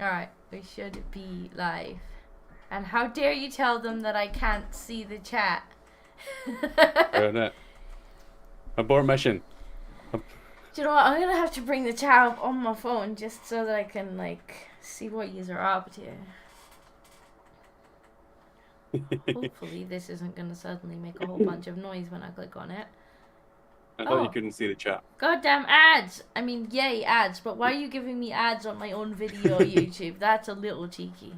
Alright, we should be live. And how dare you tell them that I can't see the chat? Abort mission. Do you know what? I'm gonna have to bring the chat up on my phone just so that I can, like, see what yous are up to. Hopefully this isn't gonna suddenly make a whole bunch of noise when I click on it. I thought you couldn't see the chat. Goddamn ads! I mean, yay, ads, but why are you giving me ads on my own video, YouTube? That's a little cheeky.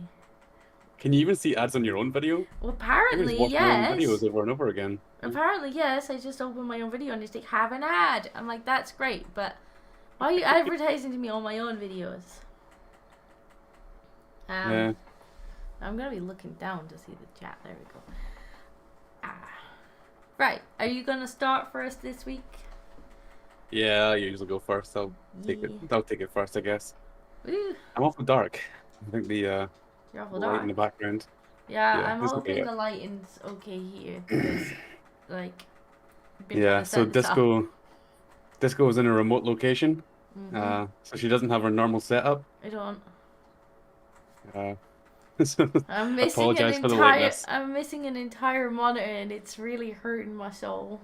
Can you even see ads on your own video? Well, apparently, yes. yes. Videos over and over again. Apparently, yes. I just opened my own video and it's like, have an ad. I'm like, that's great, but why are you advertising to me on my own videos? Yeah. I'm gonna be looking down to see the chat. There we go. Right, are you gonna start for us this week? Yeah, I usually go first. I'll take it first, I guess. Ooh. I'm awful dark. I think the You're awful light dark in the background. Yeah, I'm hoping the lighting's okay here because, like, yeah. So Disco is in a remote location. So she doesn't have her normal setup. I don't. So I'm missing I'm missing an entire monitor and it's really hurting my soul.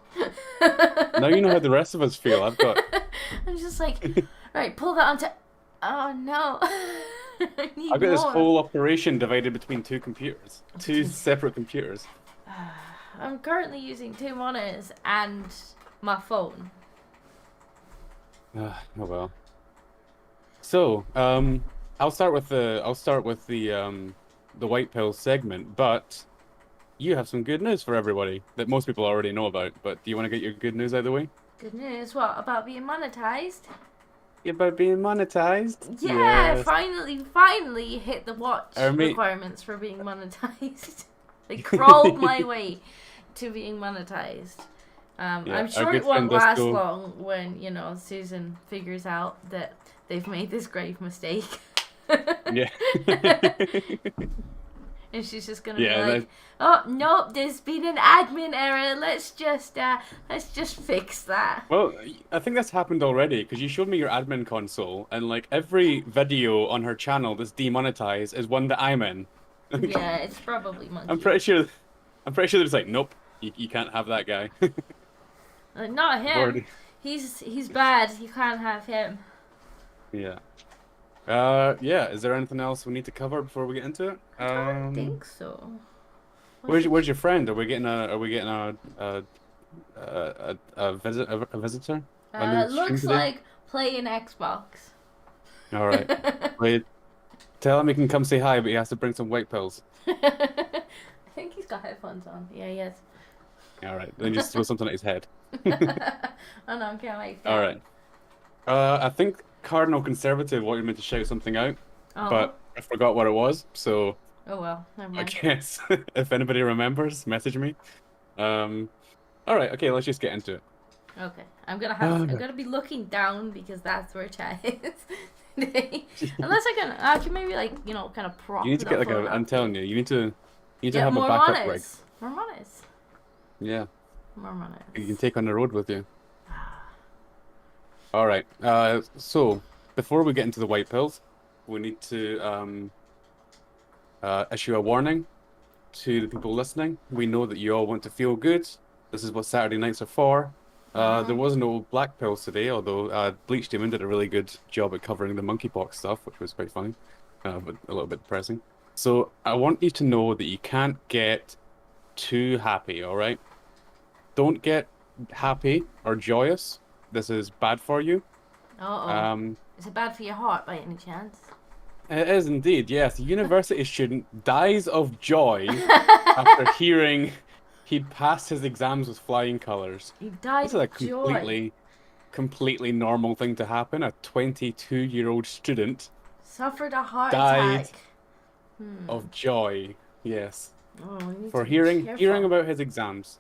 Now you know how the rest of us feel. I'm just like, right, pull that onto. Oh no. I've got this whole operation divided between two computers. Two separate computers. I'm currently using 2 monitors and my phone. Oh well. So, I'll start with the white pill segment, but you have some good news for everybody that most people already know about. But do you want to get your good news out of the way? Good news? What, about being monetized? Yeah, about being monetized? Yeah, yes. finally hit the watch requirements for being monetized. They crawled my way to being monetized. I'm sure it won't last long when, you know, Susan figures out that they've made this grave mistake. Yeah. And she's just gonna be like, "Oh no, there's been an admin error. Let's just fix that." Well, I think that's happened already because you showed me your admin console, and like every video on her channel that's demonetized is one that I'm in. Yeah, it's probably Monkey. I'm pretty sure there's like, nope, you can't have that guy. Not him. He's bad. You can't have him. Yeah. Yeah. Is there anything else we need to cover before we get into it? I don't think so. Where's your friend? Are we getting a visitor? Looks like playing Xbox. All right. Wait. Tell him he can come say hi, but he has to bring some white pills. I think he's got headphones on. Yeah, he has. All right. Then just throw something at his head. Oh no, I can't wait. All right. I think Cardinal Conservative wanted me to shout something out, Oh. but I forgot what it was, so... Oh well, never mind. I guess, if anybody remembers, message me. Alright, okay, let's just get into it. Okay, I'm gonna be looking down because that's where chat is today. Unless I can maybe like, you know, kind of prop. You need to get like I'm telling you, you need to have a backup rig. More monies. Yeah. More monies. You can take on the road with you. Alright, so before we get into the white pills, we need to issue a warning to the people listening. We know that you all want to feel good. This is what Saturday nights are for. There was no black pills today, although Bleach Demon did a really good job at covering the monkeypox stuff, which was quite funny, but a little bit depressing. So I want you to know that you can't get too happy, all right? Don't get happy or joyous. This is bad for you. Uh-oh. Is it bad for your heart by any chance? It is indeed, yes. A university student dies of joy after hearing he'd passed his exams with flying colors. He died This is a completely normal thing to happen. A 22-year-old student suffered a heart died attack. of joy. Yes, we for hearing about his exams.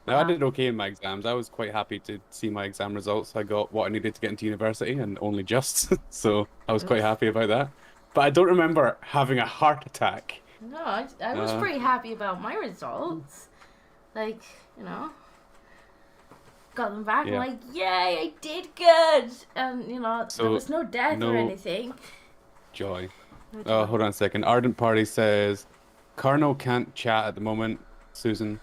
Now I did okay in my exams. I was quite happy to see my exam results. I got what I needed to get into university, and only just. So I was quite happy about that. But I don't remember having a heart attack. No, I was pretty happy about my results. Like, you know, got them back. Yeah. I'm like, yay, I did good. And, you know, So, there was no death or anything. Joy. Oh, hold on a second. Ardent Party says, Carno can't chat at the moment, Susan.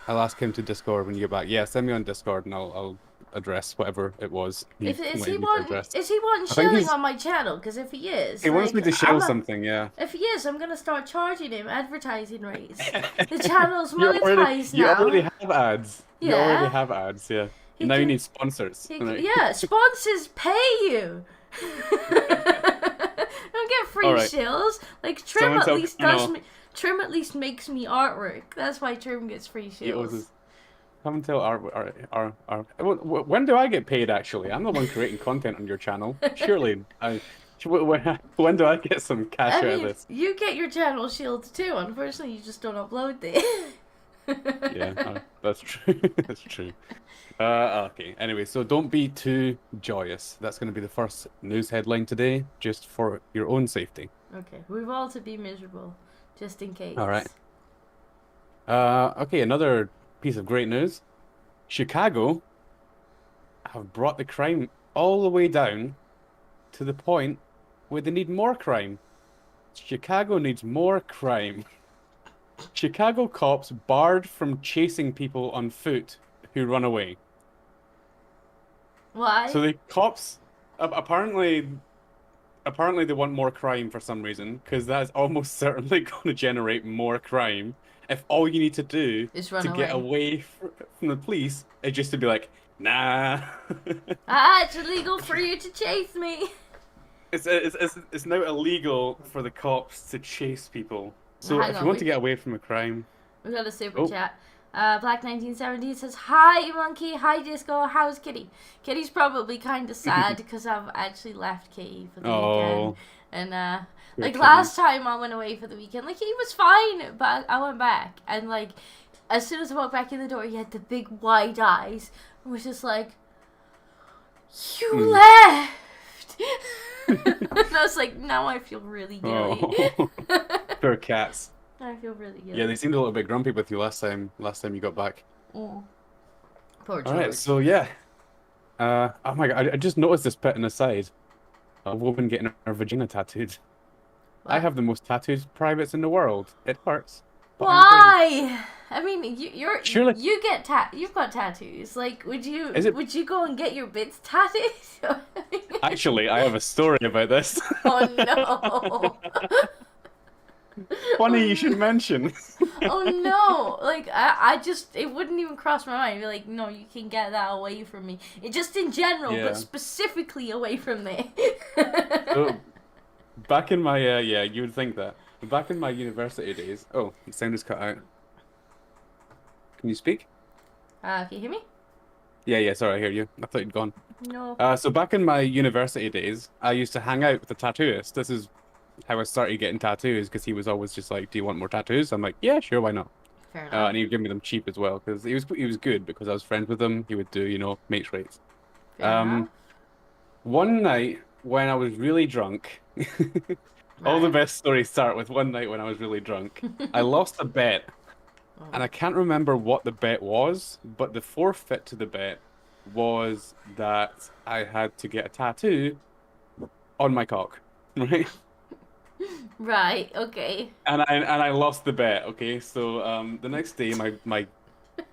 I'll ask him to Discord when you get back. Yeah, send me on Discord and I'll address whatever it was. Is he one shilling on my channel? Because if he is, he wants me to show something. Yeah. If he is, I'm gonna start charging him advertising rates. The channel's monetized now. You already have ads. Yeah. You already have ads. Yeah. Now you need sponsors. Yeah, sponsors pay you. Don't get free shills. Like Trim Trim at least makes me artwork. That's why Trim gets free shills. Come and tell when do I get paid? Actually, I'm the one creating content on your channel. Surely, when do I get some cash out of this? You get your channel shields too. Unfortunately, you just don't upload it. Yeah, that's true. That's true. Okay. Anyway, so don't be too joyous. That's going to be the first news headline today, just for your own safety. Okay, we've all to be miserable, just in case. All right. Okay, another piece of great news. Chicago have brought the crime all the way down to the point where they need more crime. Chicago needs more crime. Chicago cops barred from chasing people on foot who run away. Why? So the cops apparently they want more crime for some reason, because that's almost certainly going to generate more crime. If all you need to do to get away from the police is just to be like, nah. It's illegal for you to chase me. It's now illegal for the cops to chase people. So if you want to get away from a crime... We got a super chat. Black 1970 says, hi Monkey, hi Disco, how's Kitty? Kitty's probably kind of sad because I've actually left Kitty for the weekend. And like last time I went away for the weekend, like he was fine, but I went back and like as soon as I walked back in the door, he had the big wide eyes and was just like, you left. And I was like, now I feel really guilty. Poor cats. I feel really guilty. Yeah, they seemed a little bit grumpy with you last time you got back. Oh. Poor George. Alright, so yeah. Oh my god, I just noticed this pet in the side. A woman getting her vagina tattooed. What? I have the most tattooed privates in the world. It hurts. Why? I mean, Surely... you've got tattoos. Like, would you go and get your bits tattooed? Actually, I have a story about this. Oh no. Funny you should mention. Oh no! Like I just it wouldn't even cross my mind. I'd be like, no, you can get that away from me. It just in general, but specifically away from me. So, back in my you would think that. But back in my university days. Oh, the sound is cut out. Can you speak? Can you hear me? Yeah, sorry, I hear you. I thought you'd gone. No. So back in my university days, I used to hang out with a tattooist. This is how I started getting tattoos because he was always just like, "Do you want more tattoos?" I'm like, "Yeah, sure, why not?" Fair enough. And he would give me them cheap as well because he was good because I was friends with him. He would do, mates rates. Fair enough. One night when I was really drunk, all the Right. best stories start with one night when I was really drunk. I lost a bet, and Oh. I can't remember what the bet was, but the forfeit to the bet was that I had to get a tattoo on my cock, right? Right. Okay. And I lost the bet. Okay, so the next day my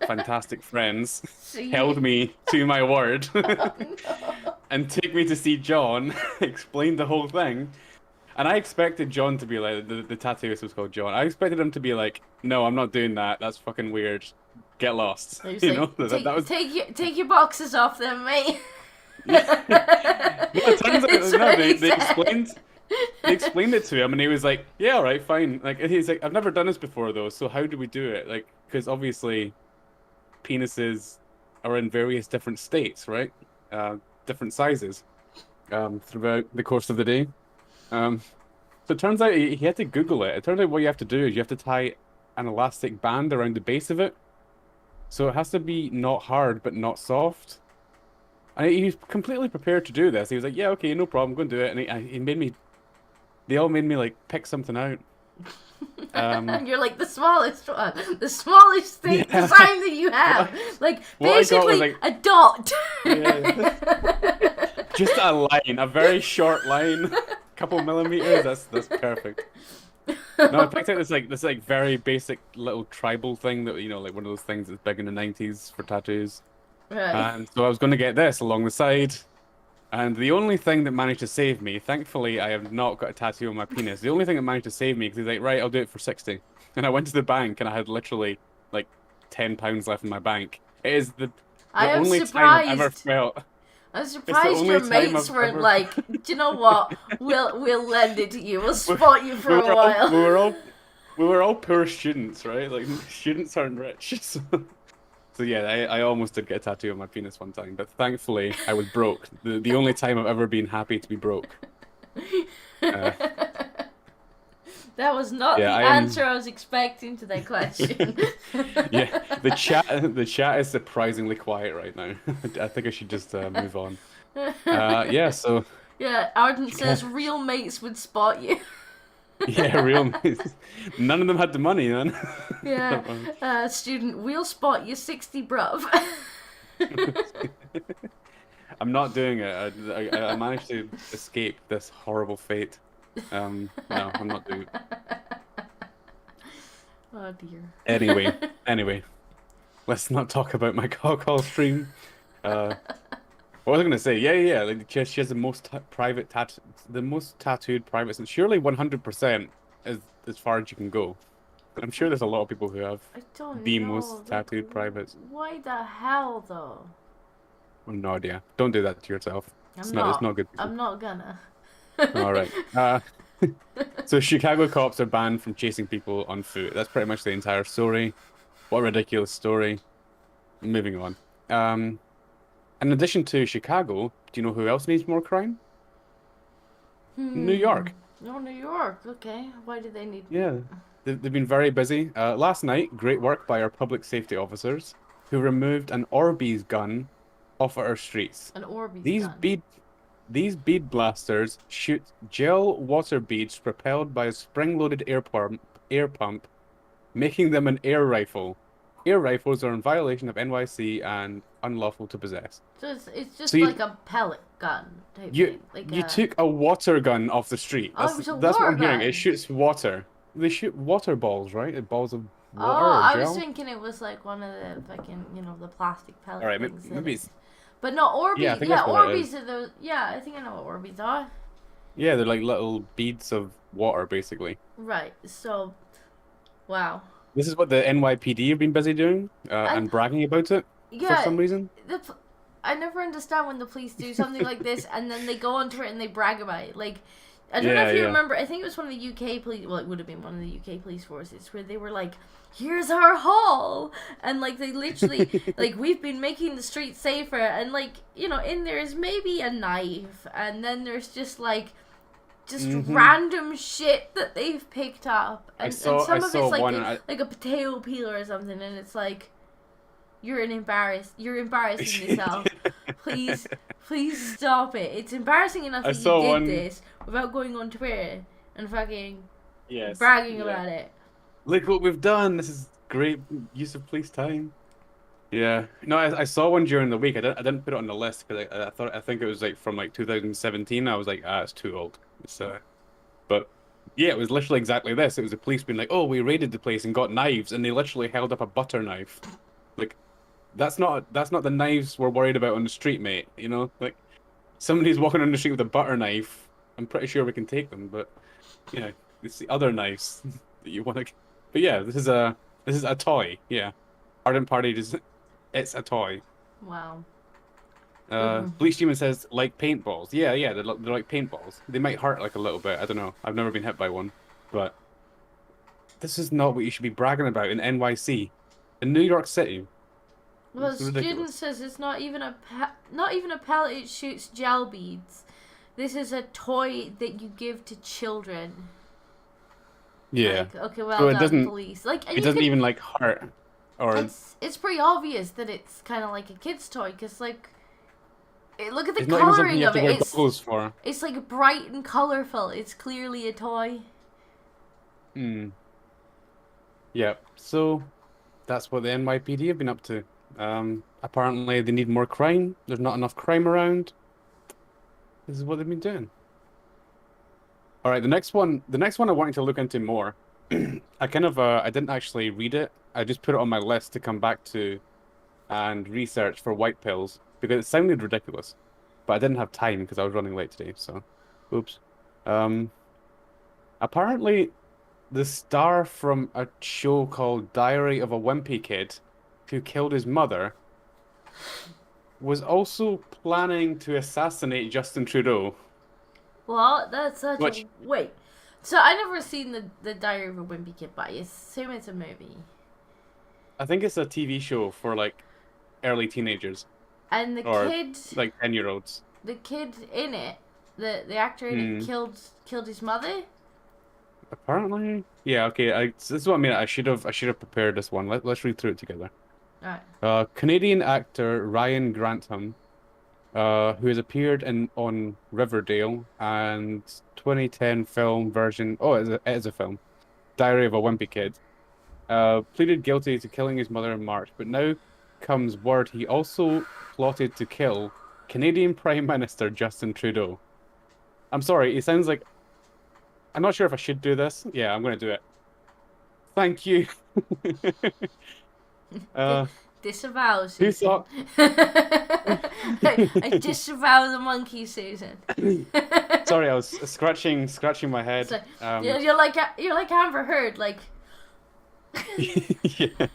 fantastic friends So held you. me to my word Oh no. and took me to see John, explained the whole thing. And I expected John to be like, the tattooist was called John. I expected him to be like, no, I'm not doing that. That's fucking weird. Get lost. He was You know, like, that was. take your boxes off, then, mate. No, it turns out That's no, what they he they said. explained it to him, and he was like, yeah, all right, fine. Like he's like, I've never done this before though, so how do we do it? Like, because obviously penises are in various different states, right? Different sizes, throughout the course of the day. Um, So it turns out he had to Google it. It turns out what you have to do is you have to tie an elastic band around the base of it. So it has to be not hard but not soft. And he was completely prepared to do this. He was like, "Yeah, okay, no problem, go and do it." And he made me. They all made me like pick something out. You're like the smallest one, the smallest thing Yeah. design that you have, What, like what I got was basically like, a dot. yeah, just a line, a very short line, couple millimeters. That's perfect. No, I picked out this very basic little tribal thing that like one of those things that's big in the 90s for tattoos. Right. And so I was going to get this along the side. And the only thing that managed to save me, thankfully, I have not got a tattoo on my penis. The only thing that managed to save me, because he's like, right, I'll do it for 60. And I went to the bank and I had literally like £10 left in my bank. It is I the am only time I've ever surprised. felt. I'm It's the surprised only your time mates I've weren't ever. like, do you know what? We'll lend it to you. We'll We spot you for we a were all while. we were all we were all poor students, right? Like students aren't rich. So yeah, I almost did get a tattoo on my penis one time, but thankfully I was broke. The only time I've ever been happy to be broke. Uh, That was not yeah, the I answer am. I was expecting to that question. Yeah, the chat is surprisingly quiet right now. I think I should just move on. Yeah. So Yeah, Arden yeah, says real mates would spot you. yeah, real nice. None of them had the money, man. Yeah, student, we'll spot you 60, bruv. I'm not doing it. I managed to escape this horrible fate. No, I'm not doing it. Oh dear. Anyway, let's not talk about my call stream. What was I gonna say? Yeah. Like she has the most the most tattooed privates, and surely 100% is as far as you can go. I'm sure there's a lot of people who have I don't the know. most Like, tattooed privates. why the hell though? I have no idea. Don't do that to yourself. I'm It's not. not good. I'm not gonna. All right. So Chicago cops are banned from chasing people on foot. That's pretty much the entire story. What a ridiculous story. Moving on. In addition to Chicago, do you know who else needs more crime? New Hmm. York. Oh, New York. Okay. Why do they need? Yeah. They've been very busy. Last night, great work by our public safety officers who removed an Orbeez gun off our streets. An Orbeez These gun. bead these bead blasters shoot gel water beads propelled by a spring-loaded air pump, making them an air rifle. Air rifles are in violation of NYC and unlawful to possess. So it's So just like a pellet gun type you thing, like you a. took a water gun off the street. Oh, That's it was a that's what water I'm hearing. It gun. shoots water. They shoot water balls, right? Balls of water Oh, or I was gel. thinking it was like one of the fucking, the plastic All pellet right, things. maybe it's But no, yeah. I Orbeez. think Yeah, that's what it Orbeez is. are those. Yeah, I think I know what Orbeez are. Yeah, they're like little beads of water, basically. Right. So, wow. This is what the NYPD have been busy doing, And and bragging about it for yeah, some reason. the I never understand when the police do something like this and then they go onto it and they brag about it. Like, I don't know if you remember. I think it was one of the UK police. Well, it would have been one of the UK police forces where they were like, "Here's our haul," and like they literally like we've been making the streets safer, and like in there is maybe a knife, and then there's just like random shit that they've picked up, and some of it's like like a potato peeler or something, and it's like, you're embarrassing yourself. Please stop it. It's embarrassing enough that you did this without going on Twitter and fucking bragging about it. Look what we've done. This is great use of police time. Yeah. No, I saw one during the week. I didn't put it on the list because I think it was like from like 2017. I was like, it's too old. But yeah, it was literally exactly this. It was the police being like, "Oh, we raided the place and got knives," and they literally held up a butter knife. Like, that's not the knives we're worried about on the street, mate. Like, somebody's walking on the street with a butter knife. I'm pretty sure we can take them, but it's the other knives that you want to. But yeah, this is a toy. Yeah, Ardent Party it's a toy. Wow. Bleach Demon says, like paintballs. Yeah, they're like paintballs. They might hurt like a little bit. I don't know. I've never been hit by one, but this is not what you should be bragging about in NYC, in New York City. Well, student says it's not even a pellet. It shoots gel beads. This is a toy that you give to children. Yeah. Like, okay, well done, police. Like, it doesn't even like hurt. Or it's pretty obvious that it's kind of like a kid's toy, because like, look at the it's not even coloring you have of to it. Wear goggles for. It's like bright and colorful. It's clearly a toy. Yeah. So that's what the NYPD have been up to. Apparently they need more crime. There's not enough crime around. This is what they've been doing. All right, the next one I wanted to look into more. I didn't actually read it. I just put it on my list to come back to and research for white pills because it sounded ridiculous, but I didn't have time because I was running late today. So, oops. Apparently, the star from a show called Diary of a Wimpy Kid, who killed his mother, was also planning to assassinate Justin Trudeau. Well, that's such a... Wait. So, I never seen the Diary of a Wimpy Kid, but I assume it's a movie. I think it's a TV show for, like, early teenagers. And the kid... like, 10-year-olds. The kid in it, the actor in it, killed his mother? Apparently. Yeah, okay. This is what I mean. I should have prepared this one. Let's read through it together. Alright. Canadian actor Ryan Grantham, who has appeared on Riverdale and 2010 film version. Oh, it is a film. Diary of a Wimpy Kid. Pleaded guilty to killing his mother in March, but now comes word he also plotted to kill Canadian Prime Minister Justin Trudeau. I'm sorry, it sounds like... I'm not sure if I should do this. Yeah, I'm going to do it. Thank you. Disavow, Susan. I disavow the monkey, Susan. Sorry, I was scratching my head. So, you're like Amber Heard, like... Yeah.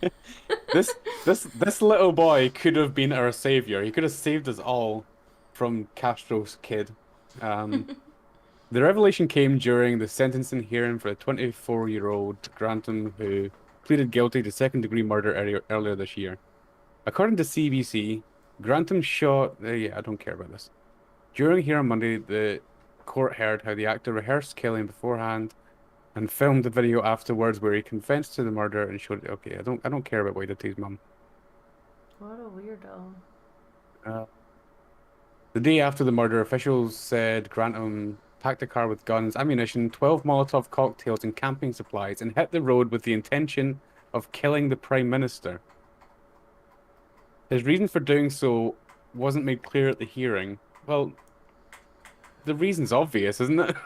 This little boy could have been our savior. He could have saved us all from Castro's kid. The revelation came during the sentencing hearing for the 24-year-old Grantham, who pleaded guilty to second-degree murder earlier this year. According to CBC, Grantham shot... I don't care about this. During hearing Monday, the court heard how the actor rehearsed killing beforehand and filmed the video afterwards where he confessed to the murder and showed it. Okay, I don't care about what he did to his mum. What a weirdo. The day after the murder, officials said Grantham packed a car with guns, ammunition, 12 Molotov cocktails and camping supplies and hit the road with the intention of killing the Prime Minister. His reason for doing so wasn't made clear at the hearing. Well, the reason's obvious, isn't it?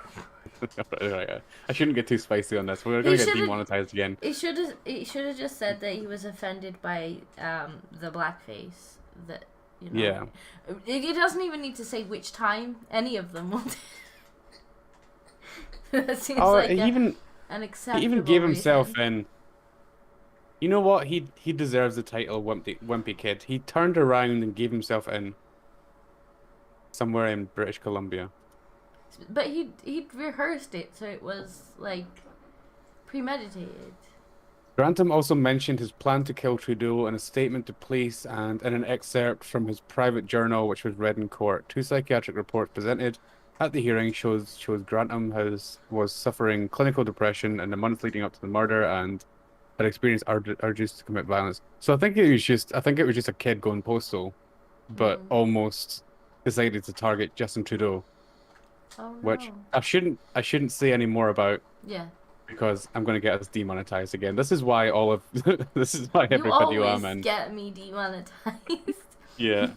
I shouldn't get too spicy on this. We're going to get demonetized again. He should have just said that he was offended by the blackface. That Yeah. He doesn't even need to say which time. Any of them will. That seems like an acceptable He even gave reason. himself in. You know what? He deserves the title Wimpy Kid. He turned around and gave himself in somewhere in British Columbia. But he'd rehearsed it, so it was like premeditated. Grantham also mentioned his plan to kill Trudeau in a statement to police and in an excerpt from his private journal, which was read in court. 2 psychiatric reports presented at the hearing shows Grantham was suffering clinical depression in the months leading up to the murder and had experienced urges to commit violence. So I think it was just a kid going postal, but almost decided to target Justin Trudeau. Oh, no. Which I shouldn't say any more about. Yeah. Because I'm going to get us demonetized again. This is why this is why everybody you I'm always in. get me demonetized. Yeah.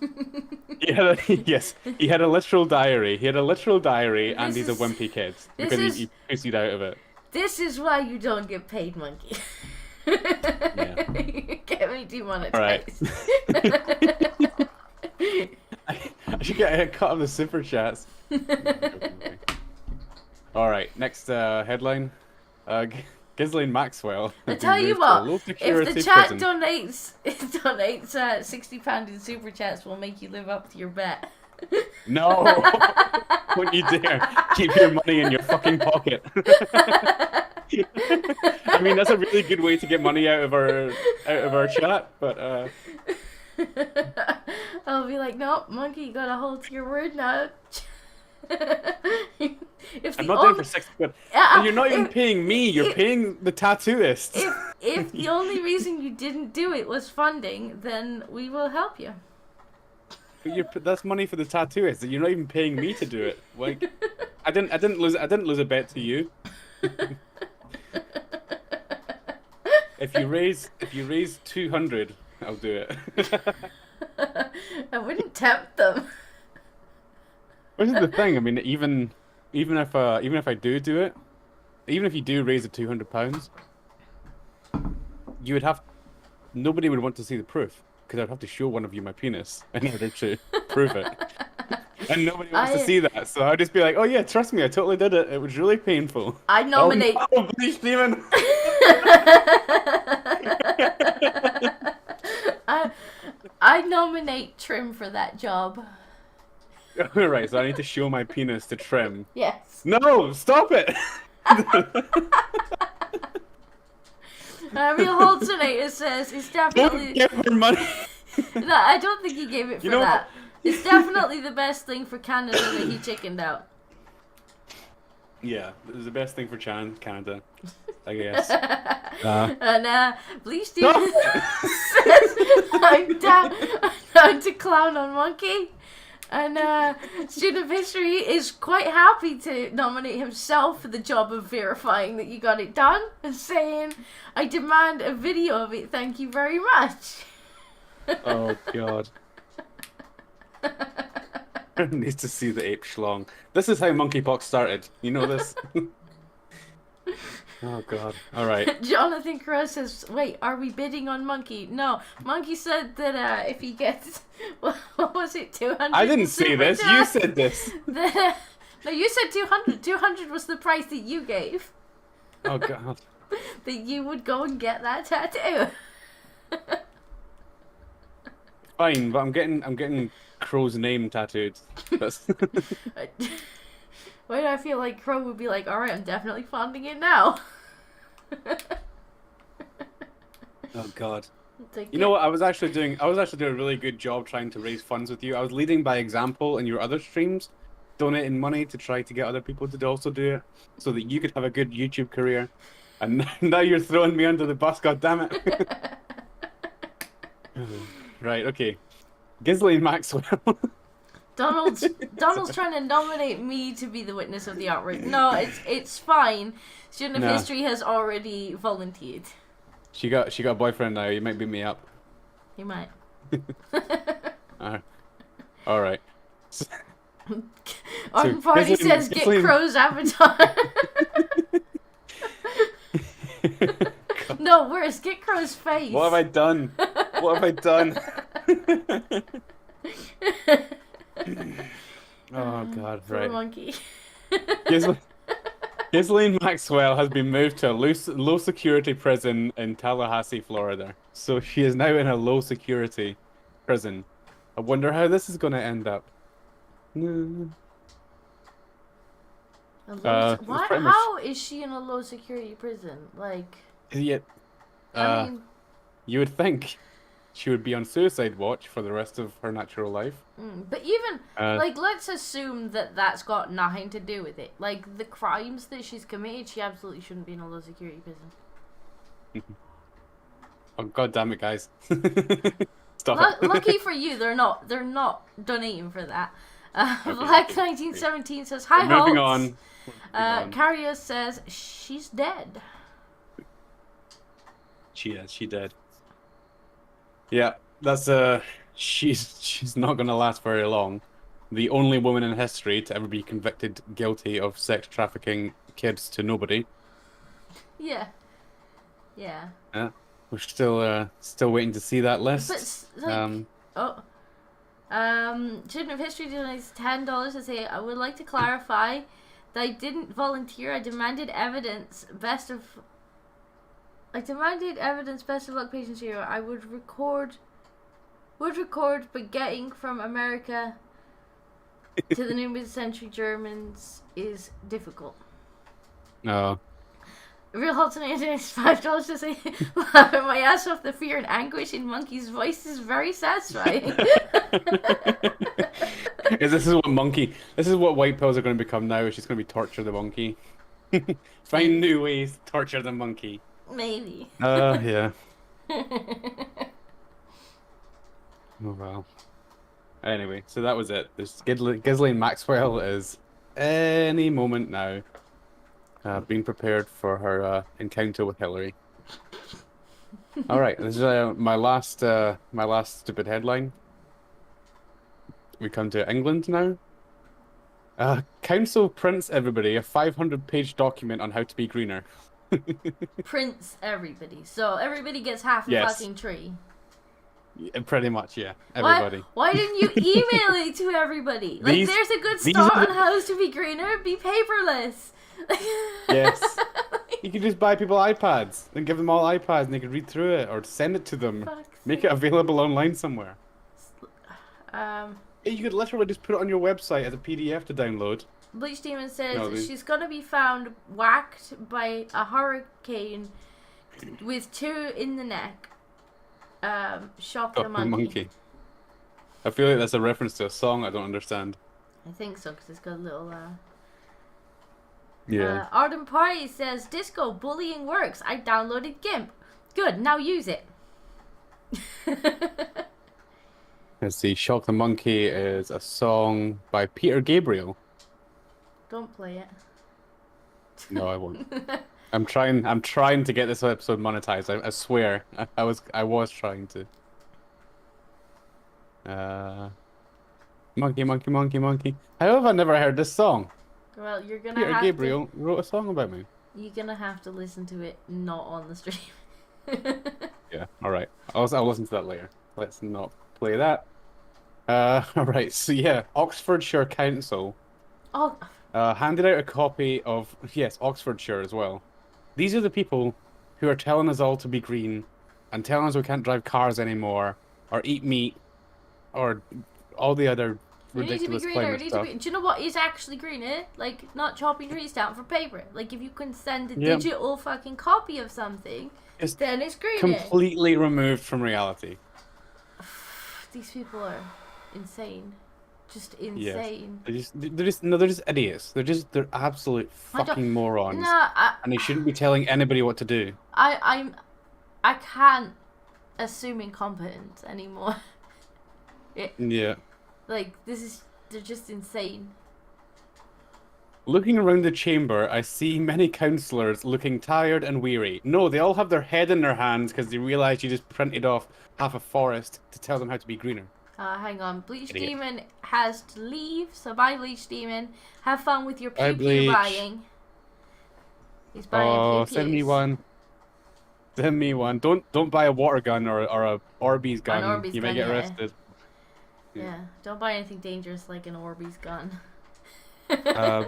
Yes, he had a literal diary. And he's a wimpy kid because he pussied out of it. This is why you don't get paid, Monkey. Yeah. Get me demonetized. Right. I should get a cut of the super chats. All right, next headline. Ghislaine Maxwell. I tell you what, if the chat donates £60 in super chats, we'll make you live up to your bet. No, don't you dare keep your money in your fucking pocket. I mean, that's a really good way to get money out of our chat, but I'll be like, nope, Monkey, you gotta hold to your word now. I'm not doing it for 60 quid. And you're not even paying me, you're paying the tattooist. If the only reason you didn't do it was funding, then we will help you. But that's money for the tattooist. You're not even paying me to do it. Like, I didn't lose a bet to you. If you raise 200, I'll do it. I wouldn't tempt them. This is the thing. I mean, even if I do it, even if you do raise the £200, nobody would want to see the proof because I'd have to show one of you my penis in order to prove it, and nobody wants to see that. So I'd just be like, "Oh yeah, trust me, I totally did it. It was really painful." I nominate. Oh no, please, Steven. I nominate Trim for that job. Right, so I need to show my penis to Trim. Yes. No, stop it! Real Holtonator says it's definitely... Don't give her money! No, I don't think he gave it for that. It's definitely the best thing for Canada that he chickened out. Yeah, it was the best thing for Canada, I guess. And Bleach Steven says, I'm down to clown on Monkey. And Student of History is quite happy to nominate himself for the job of verifying that you got it done and saying, I demand a video of it, thank you very much. Oh, God. Needs to see the ape schlong. This is how monkeypox started. You know this? Oh, God. All right. Jonathan Crow says, wait, are we bidding on Monkey? No. Monkey said that if he gets, what was it, 200? I didn't say this. You said this. No, you said 200. 200 was the price that you gave. Oh, God. That you would go and get that tattoo. Fine, but I'm getting Crow's name tattooed. That's... Why do I feel like Crow would be like, alright, I'm definitely funding it now. Oh, God. You know what? I was actually doing a really good job trying to raise funds with you. I was leading by example in your other streams, donating money to try to get other people to also do it, so that you could have a good YouTube career. And now you're throwing me under the bus, goddammit. Right, okay. Ghislaine Maxwell. Donald's trying to nominate me to be the witness of the outrage. No, it's fine. Student of History has already volunteered. She got a boyfriend now. You might beat me up. He might. All right. Arden Party says, "Get Crow's avatar." No, worse, get Crow's face. What have I done? What have I done? Oh, God, right. Monkey. Ghislaine Maxwell has been moved to a low security prison in Tallahassee, Florida. So she is now in a low security prison. I wonder how this is going to end up. How is she in a low security prison? Like, yeah, I mean, you would think she would be on suicide watch for the rest of her natural life. But even like, let's assume that that's got nothing to do with it. Like the crimes that she's committed, she absolutely shouldn't be in a low security prison. Oh, god damn it, guys! Stop. Lucky for you, they're not donating for that. Black 1917 says hi. Moving on. Carrier says she's dead. She dead. Yeah, that's she's not gonna last very long. The only woman in history to ever be convicted guilty of sex trafficking kids to nobody. Yeah. Yeah. We're still waiting to see that list. But like, Student of History donates $10 to say, I would like to clarify that I didn't volunteer. I demanded evidence. Best of luck, patience here. I would record, but getting from America to the new mid-century Germans is difficult. No. Real Haltonator is $5 to say, laughing my ass off. The fear and anguish in Monkey's voice is very satisfying. This is what white pills are going to become now. It's just going to be torture the monkey. Find new ways to torture the monkey. Maybe. Yeah. Oh well. Anyway, so that was it. There's Ghislaine Maxwell is any moment now being prepared for her encounter with Hillary. All right, this is my last stupid headline. We come to England now. Council prints everybody a 500-page document on how to be greener. Prints everybody, so everybody gets half a fucking tree. Yeah, pretty much, yeah. Everybody. Why didn't you email it to everybody? Like, there's a good start on how to be greener. Be paperless. Yes. You could just buy people iPads and give them all iPads and they could read through it or send it to them. Make it available online somewhere. You could literally just put it on your website as a PDF to download. Bleach Demon says she's gonna be found whacked by a hurricane with 2 in the neck. Shock the monkey. I feel like that's a reference to a song I don't understand. I think so, because it's got a little yeah. Arden Party says, Disco, bullying works. I downloaded GIMP. Good, now use it. Let's see, Shock the Monkey is a song by Peter Gabriel. Don't play it. No, I won't. I'm trying to get this episode monetized. I swear. I was trying to. Monkey, monkey, monkey, monkey. How have I never heard this song? Well, you're gonna Peter Gabriel wrote a song about me. You're gonna have to listen to it not on the stream. Yeah, alright. I'll listen to that later. Let's not play that. Alright, so yeah, Oxfordshire Council handed out a copy of, yes, Oxfordshire as well. These are the people who are telling us all to be green and telling us we can't drive cars anymore or eat meat or all the other ridiculous climate stuff. Do you know what is actually greener? Like, not chopping trees down for paper. Like, if you can send a digital fucking copy of something, then it's greener. Completely removed from reality. These people are insane. Just insane. Yes. They're just idiots. They're absolute fucking morons. And they shouldn't be telling anybody what to do. I can't assume incompetence anymore. Yeah. Like, they're just insane. Looking around the chamber, I see many councillors looking tired and weary. No, they all have their head in their hands because they realise you just printed off half a forest to tell them how to be greener. Hang on. Bleach Demon has to leave, so bye, Bleach Demon. Have fun with your pew buying. He's buying pew. Send me one. Send me one. Don't buy a water gun or a Orbeez gun. You may get arrested. Yeah, don't buy anything dangerous like an Orbeez gun.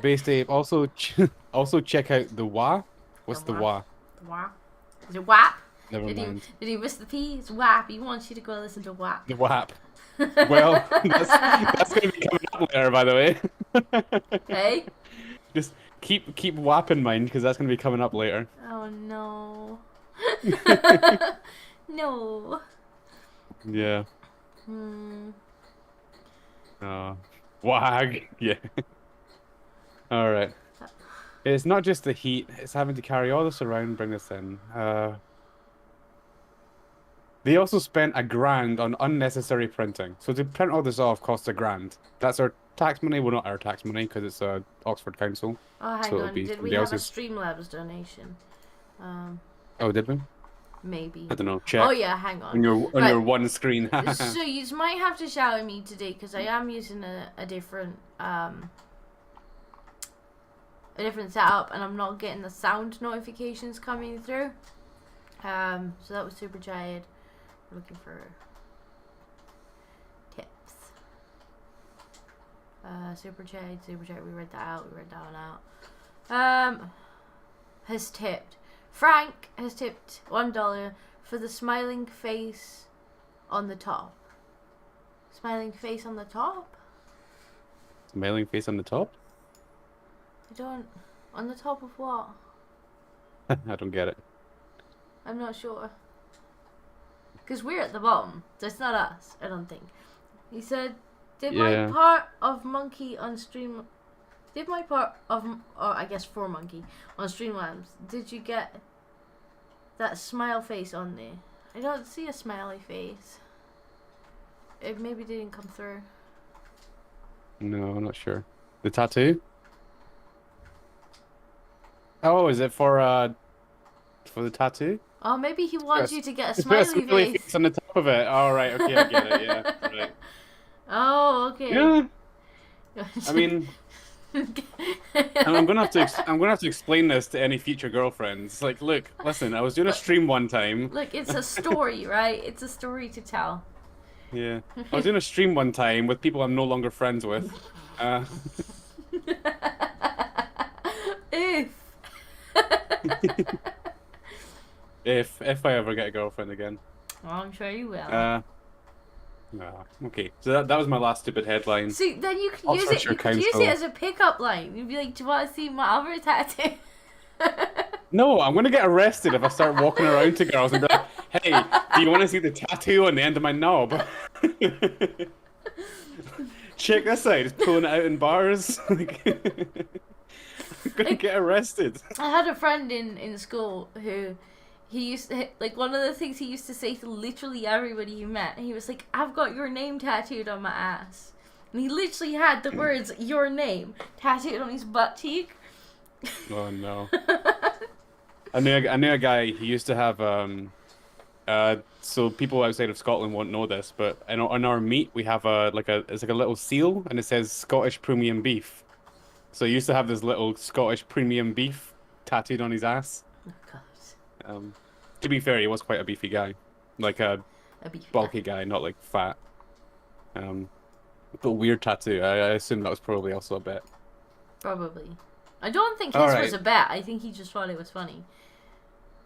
Based Ape, also check out the WA. What's the WA? The WA? Is it WAP? Never mind. Did he miss the P? It's WAP. He wants you to go listen to WAP. The WAP. Well, that's going to be coming up later, by the way. Hey? Keep WAP in mind because that's gonna be coming up later. Oh no. No. Yeah. Hmm. Wag. Yeah. All right. It's not just the heat; it's having to carry all this around, bring this in. They also spent $1,000 on unnecessary printing. So to print all this off costs $1,000. That's our tax money. Well, not our tax money because it's Oxford Council. Oh, hang So it'll on. be Did we somebody have a else's. Streamlabs donation? Oh, did we? Maybe. I don't know. Check. Oh yeah, hang on. On your one screen. So you might have to shout at me today because I am using a different setup and I'm not getting the sound notifications coming through. So that was Super Giant. Looking for tips. Super Giant. We read that out. Has tipped. Frank has tipped $1 for the smiling face on the top. Smiling face on the top? Smiling face on the top? I don't... On the top of what? I don't get it. I'm not sure. Because we're at the bottom. So it's not us, I don't think. He said, did my part of Monkey on stream... Did my part of... Or I guess for Monkey on Streamlabs. Did you get that smile face on there? I don't see a smiley face. It maybe didn't come through. No, I'm not sure. The tattoo? Oh, is it for the tattoo? Oh, maybe he wants you to get a smiley face on the top of it. Oh, right. Okay, I get it. Yeah. Right. Oh, okay. Yeah. I mean, and I'm gonna have to explain this to any future girlfriends. Like, look, listen, I was doing a stream one time. Look, it's a story, right? It's a story to tell. Yeah, I was doing a stream one time with people I'm no longer friends with. If I ever get a girlfriend again. Oh, I'm sure you will. No. Okay, so that was my last stupid headline. See, then you could use it. You could use it as a pickup line. You'd be like, "Do you want to see my other tattoo?" No, I'm gonna get arrested if I start walking around to girls and be like, "Hey, do you want to see the tattoo on the end of my knob?" Check this out. It's pulling it out in bars. I'm gonna get arrested. I had a friend in school who he used to, like, one of the things he used to say to literally everybody he met, he was like, "I've got your name tattooed on my ass." And he literally had the words "your name" tattooed on his butt cheek. Oh no. I knew a guy. He used to have so people outside of Scotland won't know this, but on our meat we have it's like a little seal and it says Scottish premium beef. So he used to have this little Scottish premium beef tattooed on his ass. Oh god. To be fair, he was quite a beefy guy, like a bulky guy, not like fat. But weird tattoo. I assume that was probably also a bit. Probably. I don't think his was a bet. I think he just thought it was funny.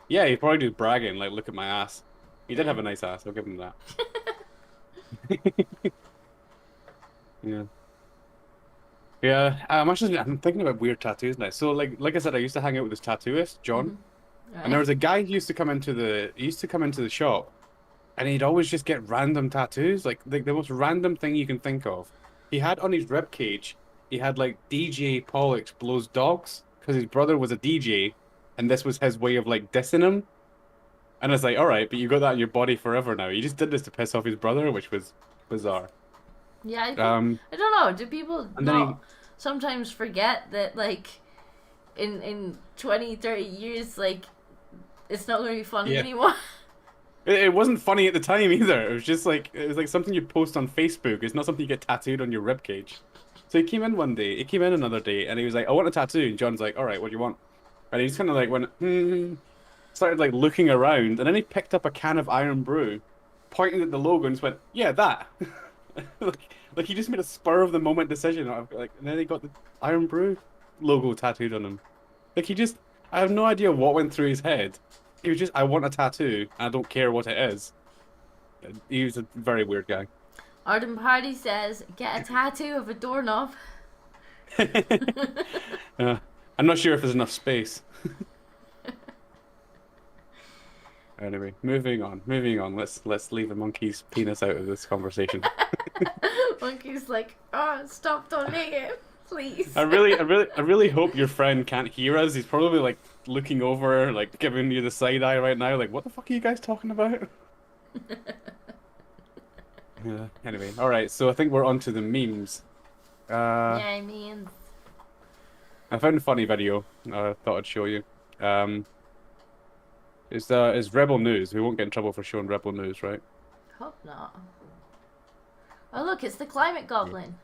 Yeah, he probably just bragging, like, look at my ass. He did have a nice ass, I'll give him that. Yeah. Yeah, I'm thinking about weird tattoos now. So, like I said, I used to hang out with this tattooist, John. Mm-hmm. Right. And there was a guy who used to come into the shop, and he'd always just get random tattoos, like the most random thing you can think of. He had on his rib cage, he had like DJ Pollux blows dogs, because his brother was a DJ, and this was his way of like dissing him. And it's like, all right, but you got that in your body forever now. He just did this to piss off his brother, which was bizarre. Yeah, I don't know. Do people sometimes forget that, like, in 20, 30 years, like, it's not going to be funny anymore? It wasn't funny at the time either. It was just like, it was like something you'd post on Facebook. It's not something you get tattooed on your ribcage. So he came in one day, he came in another day, and he was like, I want a tattoo. And John's like, all right, what do you want? And he just kind of like went, started like looking around, and then he picked up a can of Iron Brew, pointed at the logo, and just went, yeah, that. like he just made a spur of the moment decision. Like, and then he got the Iron Brew logo tattooed on him. Like I have no idea what went through his head. He was just, I want a tattoo. I don't care what it is. He was a very weird guy. Arden Party says, get a tattoo of a doorknob. I I'm not sure if there's enough space. Anyway, moving on. Let's leave the monkey's penis out of this conversation. Monkey's like, oh, stop donating it, please. I really hope your friend can't hear us. He's probably like looking over, like giving you the side eye right now. Like, what the fuck are you guys talking about? Yeah. Anyway, all right. So I think we're on to the memes. Yeah, memes. I found a funny video. I thought I'd show you. It's Rebel News. We won't get in trouble for showing Rebel News, right? Hope not. Oh look, it's the climate goblin.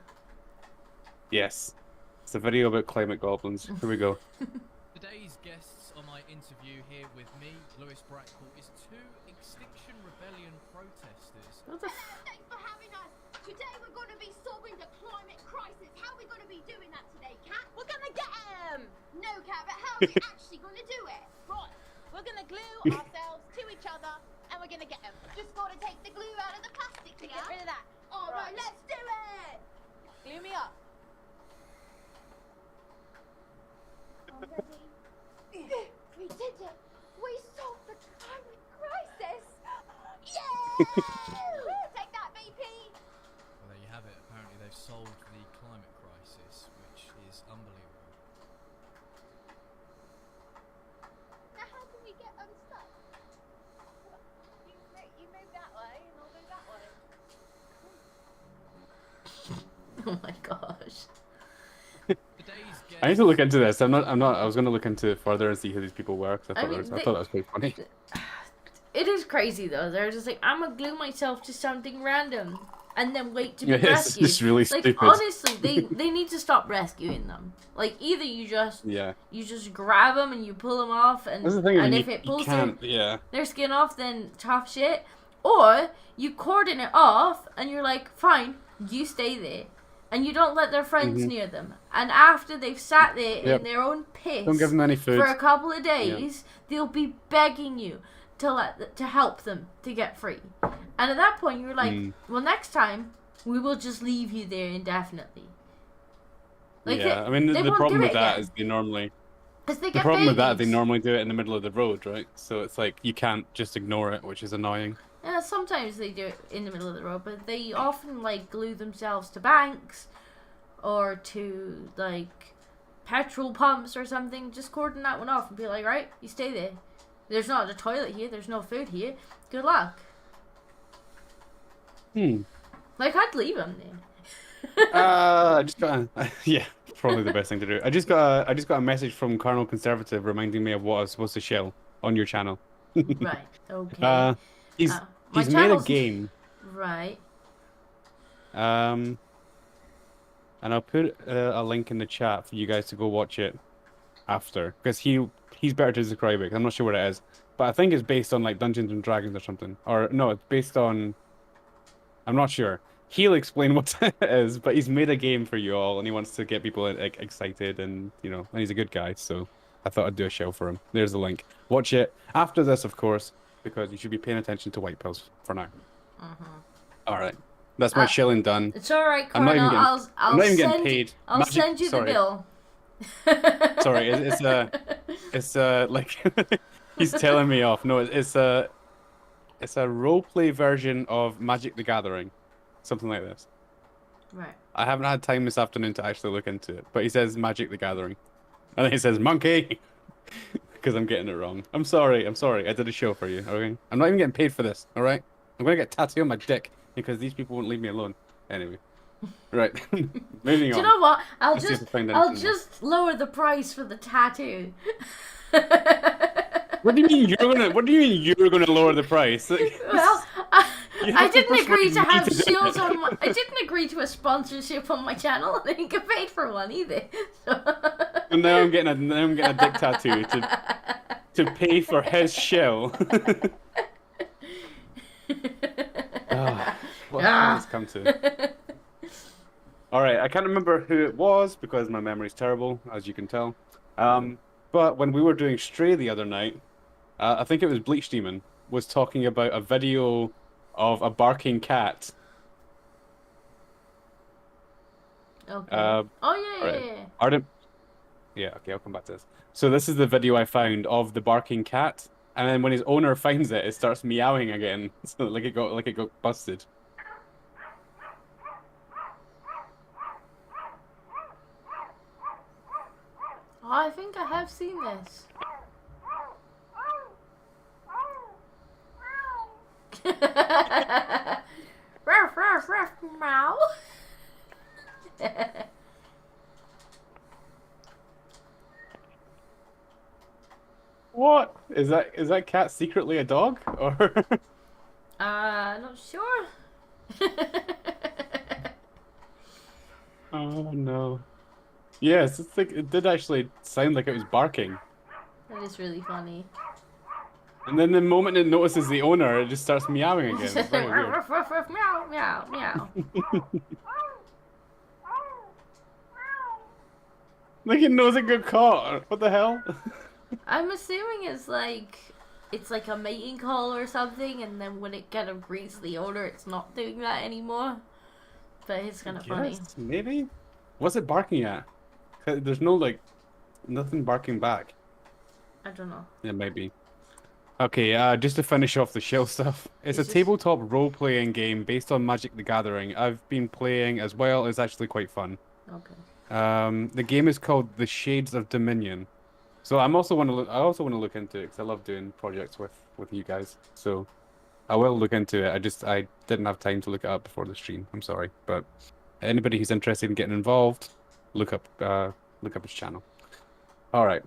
Yes. It's a video about climate goblins. Here we go. Today's guests on my interview here with me, Lewis Bracknell, is two Extinction Rebellion protesters. Thanks for having us. Today we're going to be solving the climate crisis. How are we going to be doing that today, Kat? We're going to get him. No, Kat, but how are we actually going to do it? Right. We're going to glue ourselves to each other and we're going to get him. Just got to take the glue out of the plastic to get rid of that. All right, let's do it. Glue me up. We did it! We solved the climate crisis! Yeah! Take that, BP! Well, there you have it. Apparently they've solved the climate crisis, which is unbelievable. Now how can we get unstuck? You move that way and I'll go that way. Oh my gosh. I need to look into this. I'm not. I was going to look into it further and see who these people were. Cause I thought that was quite funny. It is crazy though. They're just like, I'm gonna glue myself to something random and then wait to be rescued. It's really stupid. Honestly, they need to stop rescuing them. Like either you just grab them and you pull them off, and if it pulls their skin off, then tough shit. Or you cordon it off and you're like, fine, you stay there. And you don't let their friends near them. And after they've sat there in their own piss don't give them any food for a couple of days, they'll be begging you to help them to get free. And at that point, you're like, well, next time, we will just leave you there indefinitely. Like I mean, the problem with that is they normally... The problem with that, they normally do it in the middle of the road, right? So it's like, you can't just ignore it, which is annoying. Yeah, sometimes they do it in the middle of the road, but they often like glue themselves to banks or to like petrol pumps or something. Just cordon that one off and be like, right, you stay there. There's not a toilet here. There's no food here. Good luck. Like I'd leave them there. I just got probably the best thing to do. I just got a message from Colonel Conservative reminding me of what I was supposed to show on your channel. Right. Okay. He's made a game. Right. And I'll put a link in the chat for you guys to go watch it after, because he's better to describe it. I'm not sure what it is, but I think it's based on like Dungeons and Dragons or something. Or no, it's based on. I'm not sure. He'll explain what it is, but he's made a game for you all, and he wants to get people excited, and and he's a good guy, so I thought I'd do a show for him. There's the link. Watch it after this, of course, because you should be paying attention to white pills for now. All right, that's my shilling done. It's all right, Colonel. I'm not even getting paid. I'll send you the bill. Sorry, it's like he's telling me off. No, it's a roleplay version of Magic the Gathering, something like this. Right. I haven't had time this afternoon to actually look into it, but he says Magic the Gathering, and then he says monkey. Because I'm getting it wrong. I'm sorry. I did a show for you, okay? I'm not even getting paid for this, alright? I'm gonna get tattooed on my dick because these people won't leave me alone. Anyway. Right. Moving on. Do you know what? I'll just lower the price for the tattoo. What do you mean you're gonna lower the price? Well, I didn't agree to have shields on my... I didn't agree to a sponsorship on my channel, and I didn't get paid for one either. So... And now I'm getting a dick tattoo to pay for his shell. What has come to? All right, I can't remember who it was because my memory's terrible, as you can tell. But when we were doing Stray the other night, I think it was Bleach Demon was talking about a video of a barking cat. Okay. Oh yeah. Arden. yeah, okay, I'll come back to this. So this is the video I found of the barking cat, and then when his owner finds it, it starts meowing again. So like it got busted. Oh, I think I have seen this. Ruff, ruff, ruff, meow. What? Is that cat secretly a dog? Or Not sure. Oh no. Yes, it's like it did actually sound like it was barking. That is really funny. And then the moment it notices the owner, it just starts meowing again. It's very weird. Ruff, ruff, ruff, meow, meow, meow. Like it knows it got caught. What the hell? I'm assuming it's like a mating call or something, and then when it kind of greets the owner, it's not doing that anymore. But it's kind of funny. Maybe. What's it barking at? There's no like nothing barking back. I don't know. Yeah, maybe. Okay, just to finish off the shell stuff, it's a tabletop role-playing game based on Magic the Gathering. I've been playing as well. It's actually quite fun. Okay. The game is called The Shades of Dominion. So I also want to look into it because I love doing projects with you guys. So I will look into it. I didn't have time to look it up before the stream. I'm sorry, but anybody who's interested in getting involved, look up his channel. All right.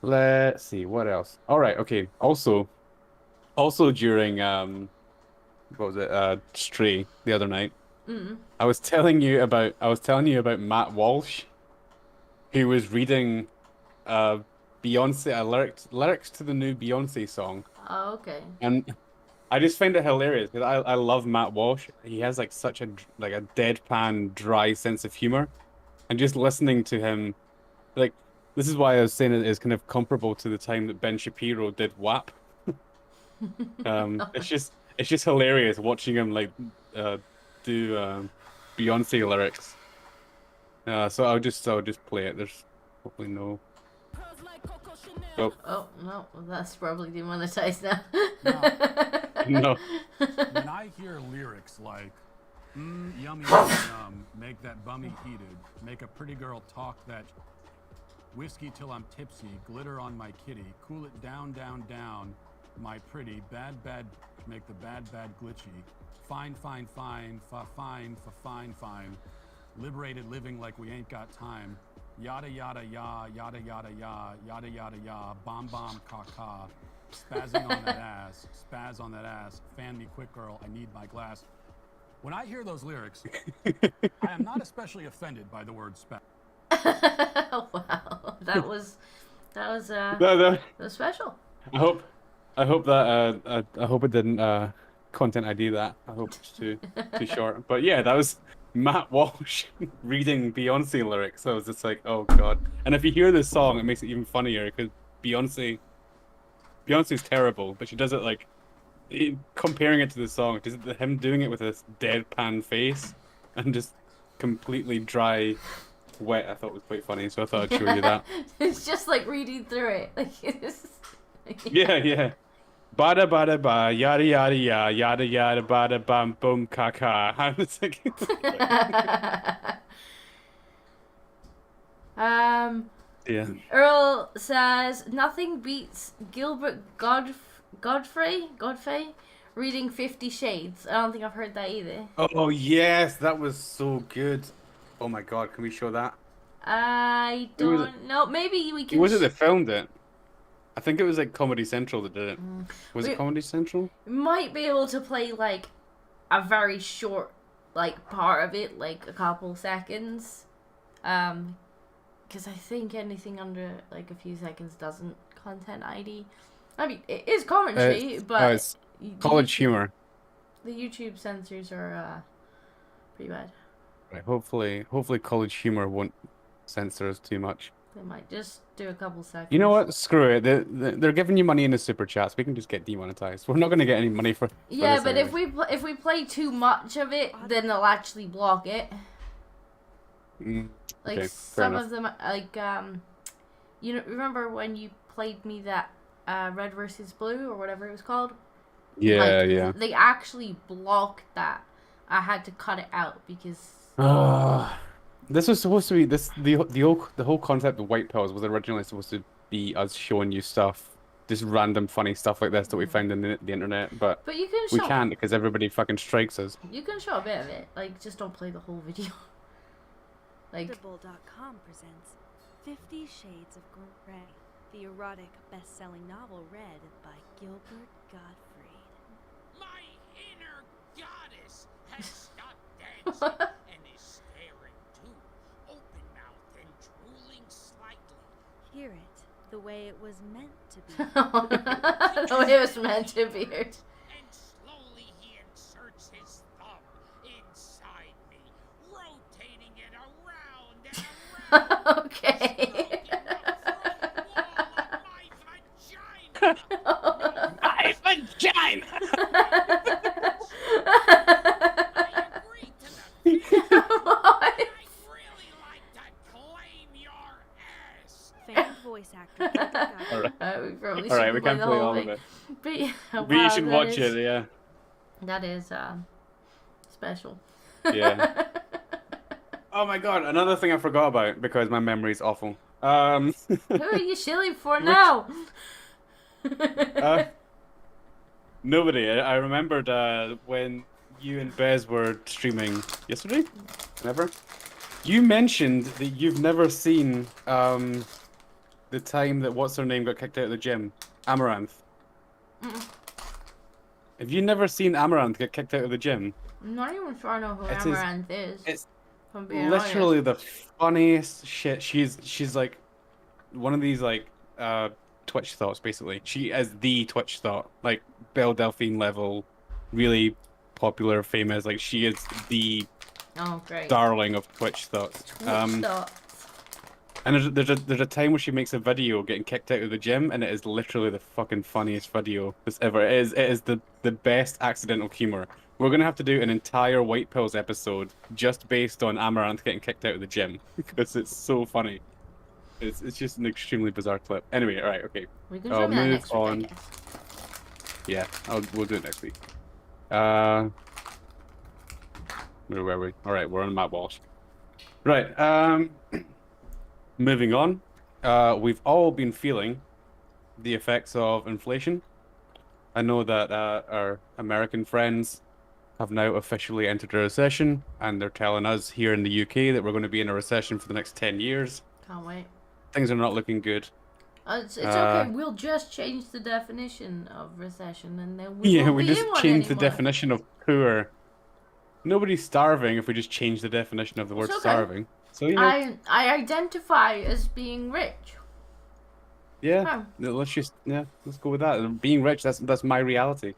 Let's see what else. All right. Okay. Also during what was it? Stray the other night. I was telling you about Matt Walsh, who was reading Beyonce lyrics to the new Beyonce song. Oh, okay. And I just find it hilarious because I love Matt Walsh. He has like such a deadpan, dry sense of humor, and just listening to him, like this is why I was saying it is kind of comparable to the time that Ben Shapiro did WAP. It's just hilarious watching him like do Beyonce lyrics. So I'll just play it. There's hopefully no. Oh no, well, that's probably demonetized now. No. When I hear lyrics like yummy, yummy, yum, make that bummy heated, make a pretty girl talk that whiskey till I'm tipsy, glitter on my kitty, cool it down, down, down, my pretty, bad, bad, make the bad, bad glitchy, fine, fine, fine, fine, fine, fine, liberated living like we ain't got time, yada, yada, ya, yada, yada, ya, yada, yada, ya, bomb, bomb, caca, spazzing on that ass, spaz on that ass, fan me quick, girl, I need my glass. When I hear those lyrics, I am not especially offended by the word spaz. Wow, that was special. I hope that I hope it didn't content ID that. I hope it's too short. But yeah, that was Matt Walsh reading Beyonce lyrics. So I was just like, oh god. And if you hear this song, it makes it even funnier because Beyonce's terrible, but she does it like comparing it to the song. Just him doing it with this deadpan face and just completely dry. Wet, I thought it was quite funny, so I thought I'd show you that. It's just like reading through it. Like, yeah. Bada bada ba, yada yada ya, yada yada bada bam boom caca. I was like, yeah. Earl says nothing beats Gilbert Godfrey reading 50 Shades. I don't think I've heard that either. Oh yes, that was so good. Oh my god, can we show that? I don't know. Maybe we can. Who was it that filmed it? I think it was like Comedy Central that did it. Was it Comedy Central? We might be able to play like a very short like part of it, like a couple seconds. Because I think anything under like a few seconds doesn't content ID. I mean, it is commentary, but it's college humor. The YouTube censors are pretty bad. Right, hopefully College Humor won't censor us too much. They might just do a couple seconds. You know what? Screw it. They're giving you money in the super chats. We can just get demonetized. We're not going to get any money for. Yeah, this but anyway. if we play too much of it, then they'll actually block it. Like okay, some of them, like You know, remember when you played me that Red versus Blue or whatever it was called? Yeah, yeah. They actually blocked that. I had to cut it out because. This was supposed to be the whole concept of white pills was originally supposed to be us showing you stuff, just random funny stuff like this that we found in the internet, but you can we can't because everybody fucking strikes us. You can show a bit of it, like just don't play the whole video. Like. Comfortable.com presents 50 Shades of Grey, the erotic best-selling novel read by Gilbert Gottfried. My inner goddess has stopped dancing and is staring too, open-mouthed and drooling slightly. Hear it the way it was meant to be. The way it was meant to be. And slowly he inserts his thumb inside me, rotating it around and around. Okay. My vagina! Famed voice actor. We probably All right, we can't play all thing. of it. But yeah, But wow, you should watch it, yeah. That is special. Yeah. Oh my god, another thing I forgot about because my memory's awful. Who are you shilling for now? Nobody. I remembered when you and Bez were streaming yesterday, whenever. You mentioned that you've never seen the time that what's her name got kicked out of the gym, Amaranth. Have you never seen Amaranth get kicked out of the gym? I'm not even sure I know who Amaranth is. It's literally the funniest shit. She's like one of these like Twitch thoughts basically. She is the Twitch thought, like Belle Delphine level, really popular, famous. Like she is the darling of Twitch thoughts. And there's a time where she makes a video getting kicked out of the gym, and it is literally the fucking funniest video that's ever. It is the best accidental humor. We're gonna have to do an entire White Pills episode just based on Amaranth getting kicked out of the gym because it's so funny. It's just an extremely bizarre clip. Anyway, all right, okay. We can show that next week, I guess. Yeah, we'll do it next week. Where were we? All right, we're on Matt Walsh. Right. Moving on. We've all been feeling the effects of inflation. I know that our American friends have now officially entered a recession, and they're telling us here in the UK that we're going to be in a recession for the next 10 years. Can't wait. Things are not looking good. It's okay. We'll just change the definition of recession, and then we just change the definition of poor. Nobody's starving if we just change the definition of the word starving. So you know, I identify as being rich. Yeah, let's go with that. Being rich, that's my reality.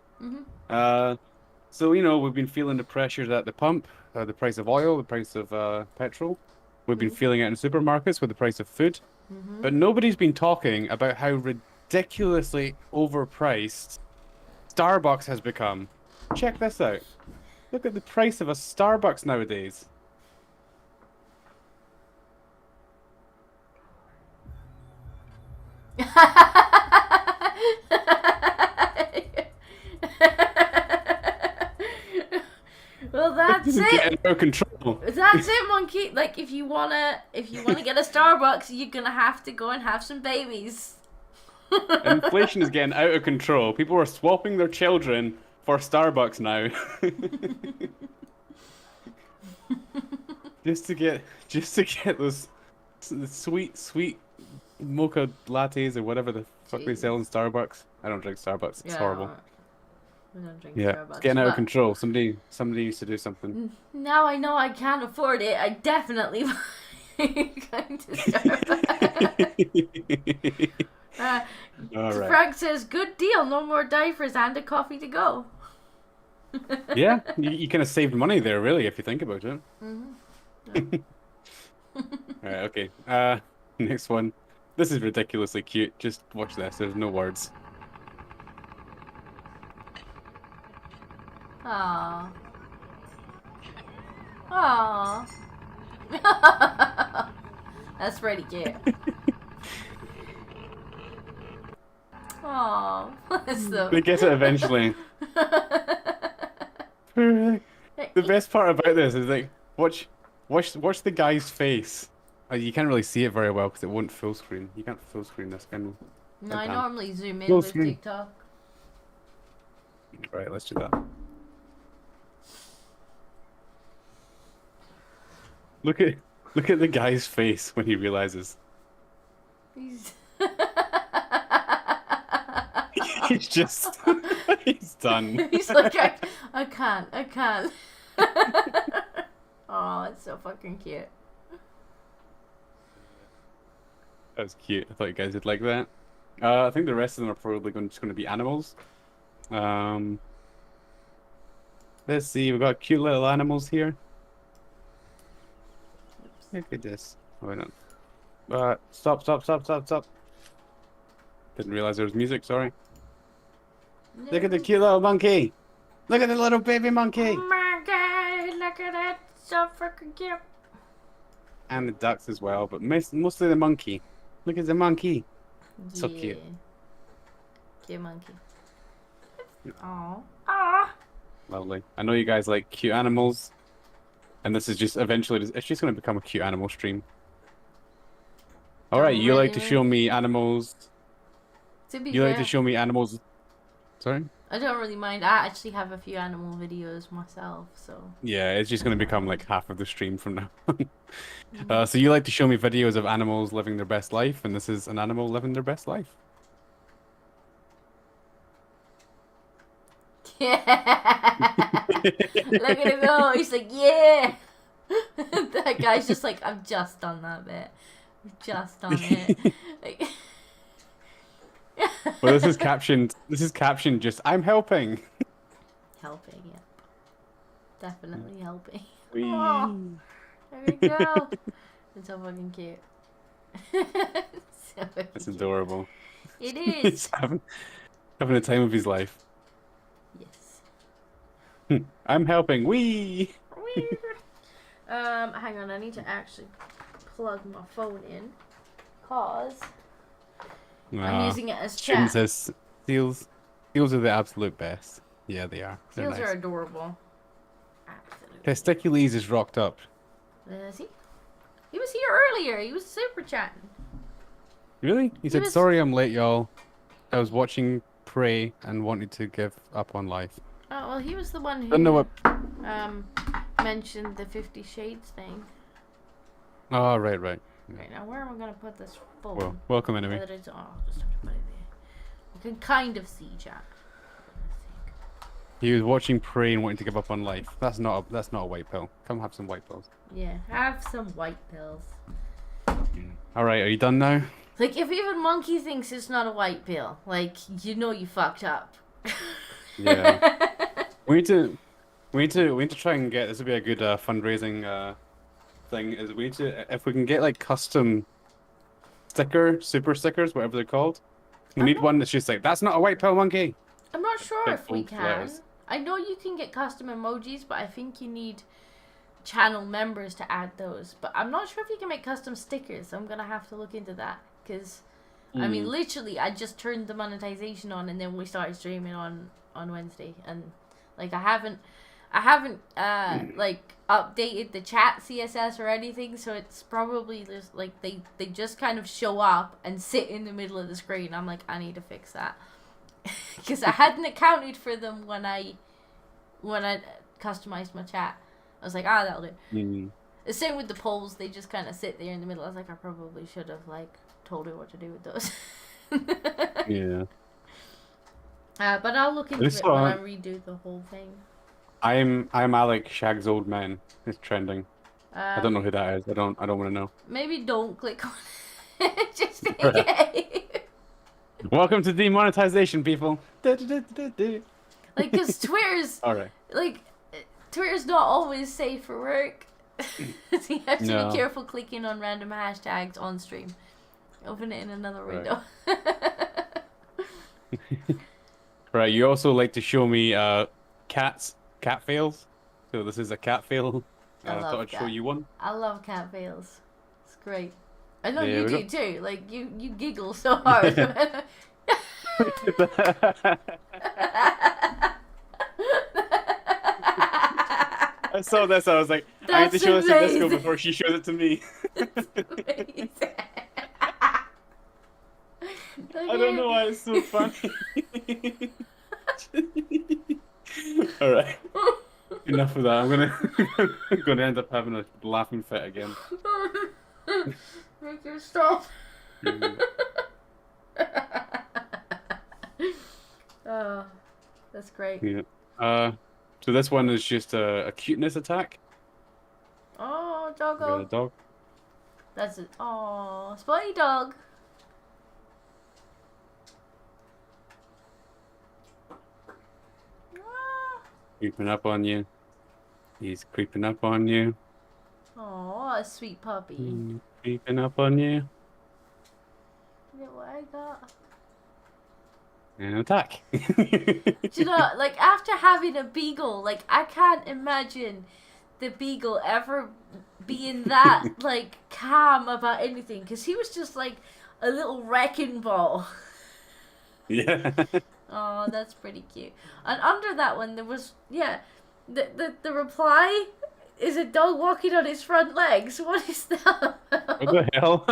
So you know, we've been feeling the pressures at the pump, the price of oil, the price of petrol. We've been feeling it in supermarkets with the price of food. But nobody's been talking about how ridiculously overpriced Starbucks has become. Check this out. Look at the price of a Starbucks nowadays. Well, that's it. Getting out of control. That's it, monkey. Like, if you wanna get a Starbucks, you're gonna have to go and have some babies. Inflation is getting out of control. People are swapping their children for Starbucks now. just to get those sweet mocha lattes or whatever the fuck they sell in Starbucks. I don't drink Starbucks. It's horrible. We don't drink Starbucks. It's getting out of control. Somebody needs to do something. Now I know I can't afford it. I definitely going to Starbucks. Right. Frank says, "Good deal. No more diapers and a coffee to go." Yeah, you kind of saved money there, really, if you think about it. Alright, okay. Next one. This is ridiculously cute. Just watch this. There's no words. Aww. Aww. That's pretty cute. Oh, bless them. They get it eventually. The best part about this is like, watch the guy's face. You can't really see it very well because it won't full screen. You can't full screen this, can you? No, I normally zoom in Full with screen. TikTok. Right, let's do that. Look at the guy's face when he realizes. He's He's just he's done. He's like, I can't. Oh, it's so fucking cute. That was cute. I thought you guys would like that. I think the rest of them are probably just going to be animals. Let's see. We've got cute little animals here. Look at this. Oh, wait, no. Stop. Didn't realize there was music. Sorry. No. Look at the cute little monkey. Look at the little baby monkey. Oh my god, look at that. So fucking cute. And the ducks as well, but mostly the monkey. Look at the monkey. So Yeah. cute. Cute monkey. Aw. Aw. Lovely. I know you guys like cute animals. And this is just eventually, it's just going to become a cute animal stream. Alright, you like to show me animals. To be You fair, like to show me animals. Sorry? I don't really mind. I actually have a few animal videos myself, so. Yeah, it's just going to become like half of the stream from now on. So you like to show me videos of animals living their best life, and this is an animal living their best life. Yeah. Look at him go. He's like, yeah. That guy's just like, I've just done that bit. I've just done it. Like... Well, this is captioned. This is captioned just, I'm helping. Helping, yep. Definitely helping. Whee. Oh, there we go. It's so fucking cute. So fucking That's cute. adorable. It He's is. having the time of his life. Yes. I'm helping. Wee. Weird. Hang on, I need to actually plug my phone in, cause I'm using it as Jim chat. says seals are the absolute best. Yeah, they are. They're Seals nice. are adorable. Absolutely. Testicules is rocked up. Is he? He was here earlier. He was super chatting. Really? He said, was- sorry I'm late, y'all. I was watching Prey and wanted to give up on life. Oh well, he was the one Don't know who what... mentioned the 50 Shades thing. Oh, right. Right now, where am I gonna put this phone? Well, welcome anyway. I'll just have to put it there. You can kind of see chat. He was watching Prey and wanting to give up on life. That's not a white pill. Come have some white pills. Yeah, have some white pills. Alright, are you done now? Like, if even Monkey thinks it's not a white pill, like, you know you fucked up. Yeah. we need to try and get, this would be a good fundraising thing, is we need to, if we can get like custom super stickers, whatever they're called. We need one that's just like, that's not a white pill, monkey. I'm not sure Big if we bold can. letters. I know you can get custom emojis, but I think you need channel members to add those. But I'm not sure if you can make custom stickers, so I'm gonna have to look into that. Because, I mean, literally, I just turned the monetization on, and then we started streaming on Wednesday, and like I haven't like updated the chat CSS or anything, so it's probably just like they just kind of show up and sit in the middle of the screen. I'm like, I need to fix that. Because I hadn't accounted for them when I customized my chat. I was like, that'll do. The same with the polls; they just kind of sit there in the middle. I was like, I probably should have like told her what to do with those. Yeah. But I'll look into it when I redo the whole thing. I'm Alec Shag's old man. It's trending. I don't know who that is. I don't want to know. Maybe don't click on it. Just in Right. case. Welcome to demonetization, people. Like, because Twitter's Alright. like Twitter's not always safe for work. So you have to No. be careful clicking on random hashtags on stream. Open it in another window. Right, you also like to show me cat fails. So this is a cat fail. I I love thought I'd show cat. you one. I love cat fails. It's great. I know There you we do go. too. Like you giggle so hard. I saw this. I was like, I need to show this to Disco before she shows it to me. I don't know why it's so funny. All right, enough of that. I'm gonna end up having a laughing fit again. Make her stop. Oh, that's great. Yeah. So this one is just a cuteness attack. Oh, doggo. Got a dog. That's it. Oh, spotty dog. Creeping up on you. He's creeping up on you. Oh, a sweet puppy. Creeping up on you. Look what I got. And attack. Do you know, like, after having a beagle, like, I can't imagine the beagle ever being that, like, calm about anything. Because he was just, like, a little wrecking ball. Yeah. Oh, that's pretty cute. And under that one, there was, yeah, the reply is a dog walking on his front legs. What is that? What the hell?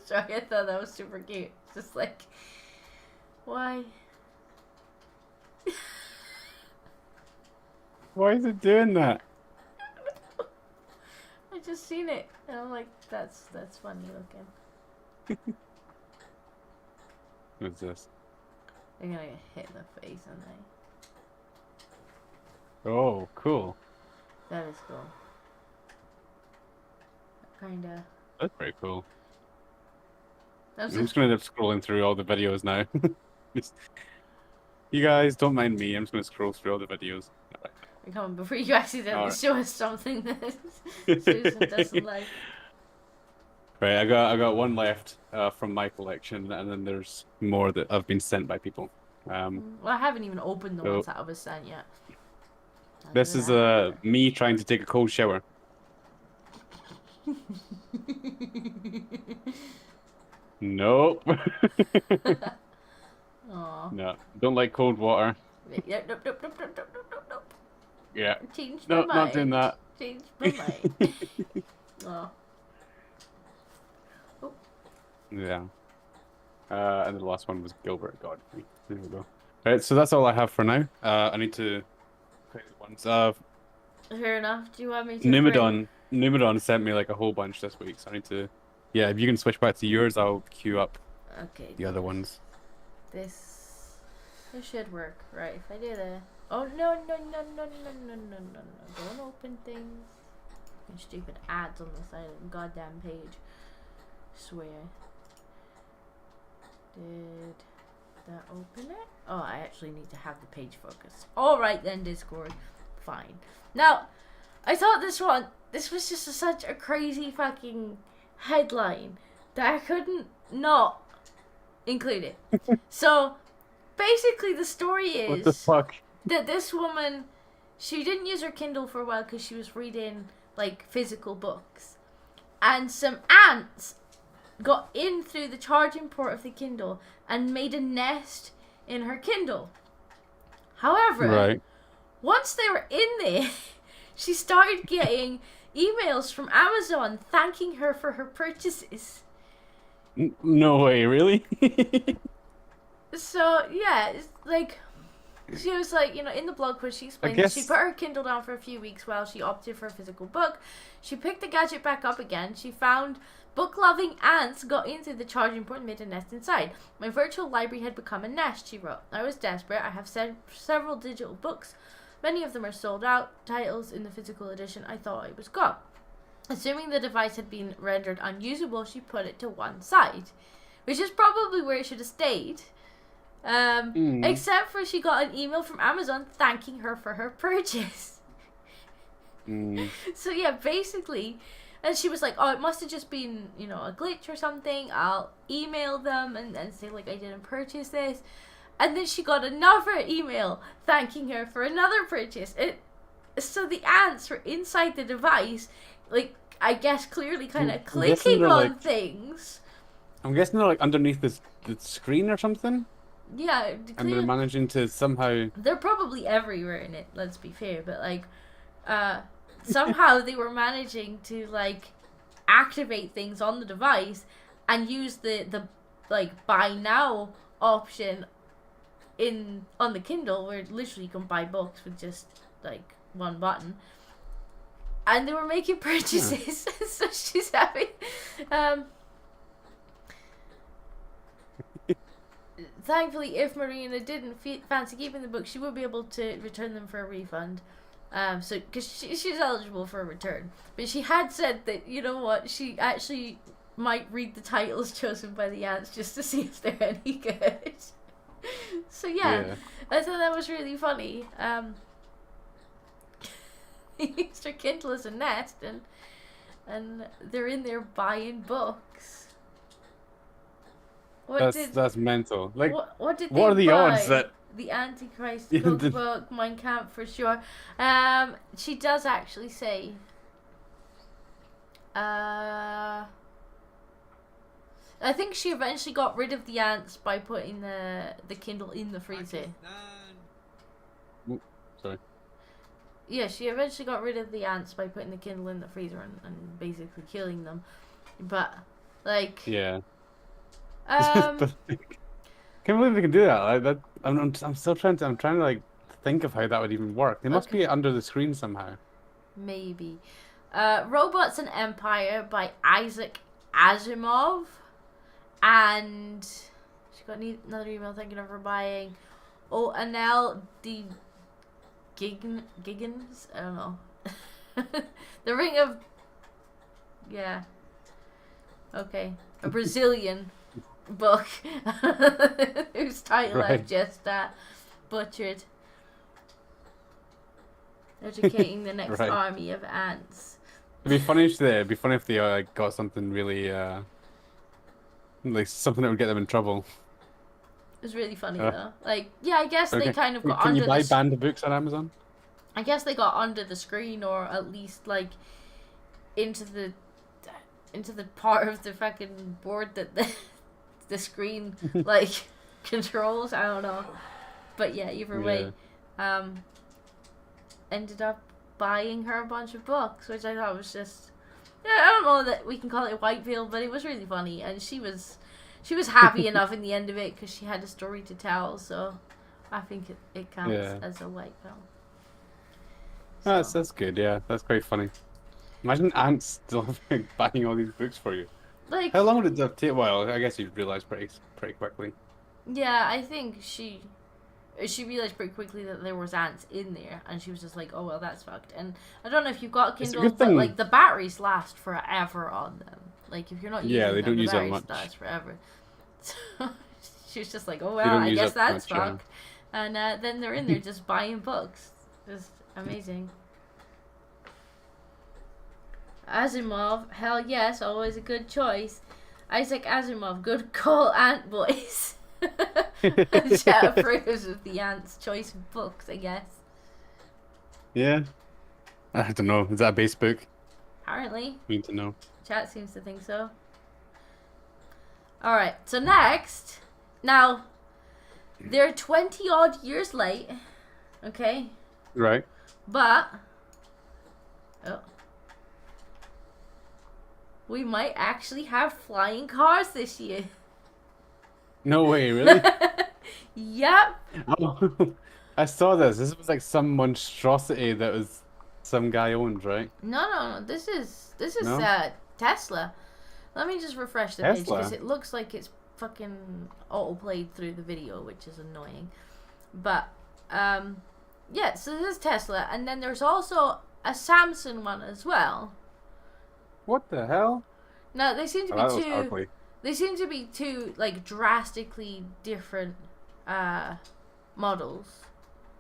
Sorry, I thought that was super cute. Just like, why? Why is it doing that? I just seen it, and I'm like, that's funny looking. What's this? They're gonna get hit in the face, aren't they? Oh, cool. That is cool. Kinda. That's pretty cool. I'm just gonna end up scrolling through all the videos now. You guys don't mind me. I'm just gonna scroll through all the videos. Come on, before you accidentally show us something that Susan doesn't like. Right, I got one left from my collection, and then there's more that have been sent by people. Well, I haven't even opened the ones that I was sent yet. This is me trying to take a cold shower. Nope. No, don't like cold water. Nope. Yeah. Changed my mind. Not doing that. Changed my mind. Oh. Yeah. And the last one was Gilbert Godfrey. There we go. Alright, so that's all I have for now. I need to play the ones. Fair enough. Do you want me to Numedon sent me like a whole bunch this week, so I need to... Yeah, if you can switch back to yours, I'll queue up the other ones. This should work. Right, if I do that... Oh, no. Don't open things. And stupid ads on the side of the goddamn page. Swear. Did that open it? Oh, I actually need to have the page focus. Alright then, Discord. Fine. Now, I thought this was just such a crazy fucking headline that I couldn't not include it. So, basically the story is... What the fuck? That this woman, she didn't use her Kindle for a while because she was reading, like, physical books. And some ants got in through the charging port of the Kindle and made a nest in her Kindle. However, once they were in there, she started getting emails from Amazon thanking her for her purchases. No way, really? So, yeah, it's like... She was like, you know, in the blog post, she explained that she put her Kindle down for a few weeks while she opted for a physical book. She picked the gadget back up again. She found book-loving ants got into the charging port and made a nest inside. My virtual library had become a nest, she wrote. I was desperate. I have several digital books. Many of them are sold out. Titles in the physical edition I thought I was gone. Assuming the device had been rendered unusable, she put it to one side, which is probably where it should have stayed. Except for she got an email from Amazon thanking her for her purchase. So yeah, basically, and she was like, oh, it must have just been, you know, a glitch or something. I'll email them and say, like, I didn't purchase this. And then she got another email thanking her for another purchase. So the ants were inside the device, like, I guess clearly kind of clicking on things. I'm guessing they're like underneath the screen or something. Yeah, and they're managing to somehow. They're probably everywhere in it. Let's be fair, but like, somehow they were managing to like activate things on the device and use the like buy now option on the Kindle, where literally you can buy books with just like one button. And they were making purchases, so she's having. Thankfully, if Marina didn't fancy keeping the book, she would be able to return them for a refund. So because she's eligible for a return, but she had said that, you know what, she actually might read the titles chosen by the ants just to see if they're any good. So yeah, I thought that was really funny. He used her Kindle as a nest, and they're in there buying books. That's mental. Like, what did what are the odds that the Antichrist cookbook, Mein Kampf for sure? She does actually say. I think she eventually got rid of the ants by putting the Kindle in the freezer. Sorry. Yeah, she eventually got rid of the ants by putting the Kindle in the freezer and basically killing them. But like, yeah. Can't believe they can do that. Like that. I'm still trying to. I'm trying to like think of how that would even work. They must be under the screen somehow. Maybe. Robots and Empire by Isaac Asimov. And she got another email thanking her for buying. Oh, Anel the Giggins? I don't know. The Ring of... Yeah. Okay. A Brazilian book. Whose title I've just butchered. Educating the next army of ants. It'd be funny if they got something really... like something that would get them in trouble. It was really funny though. Like, yeah, I guess they kind of got Can under. you buy banned books on Amazon? I guess they got under the screen, or at least like into the part of the fucking board that the screen like controls. I don't know, but yeah, either way, ended up buying her a bunch of books, which I thought was just. Yeah, I don't know that we can call it white veil, but it was really funny, and she was happy enough in the end of it because she had a story to tell. So I think it counts as a white veil. So. That's good. Yeah, that's quite funny. Imagine ants still buying all these books for you. Like, how long would it take? Well, I guess you'd realize pretty quickly. Yeah, I think she realized pretty quickly that there was ants in there, and she was just like, "Oh well, that's fucked." And I don't know if you've got Kindle, but like the batteries last forever on them. Like if you're not using they don't use batteries that much. last forever. So she was just like, "Oh well, I guess that's fucked." And then they're in there just buying books. Just amazing. Asimov, hell yes, always a good choice. Isaac Asimov, good call, Ant Boys. Chat approves of the ants' choice of books, I guess. Yeah. I don't know. Is that a base book? Apparently. Need to know. Chat seems to think so. Alright, so next. Now, they're 20 odd years late. Okay? Right. But. Oh. We might actually have flying cars this year. No way, really? Yep. Oh, I saw this. This was like some monstrosity that was some guy owned, right? No. This is No? Tesla. Let me just refresh the page because it looks like it's fucking auto-played through the video, which is annoying. But yeah, so this is Tesla, and then there's also a Samsung one as well. What the hell? Now they seem to that be was two. ugly. They seem to be two like drastically different models.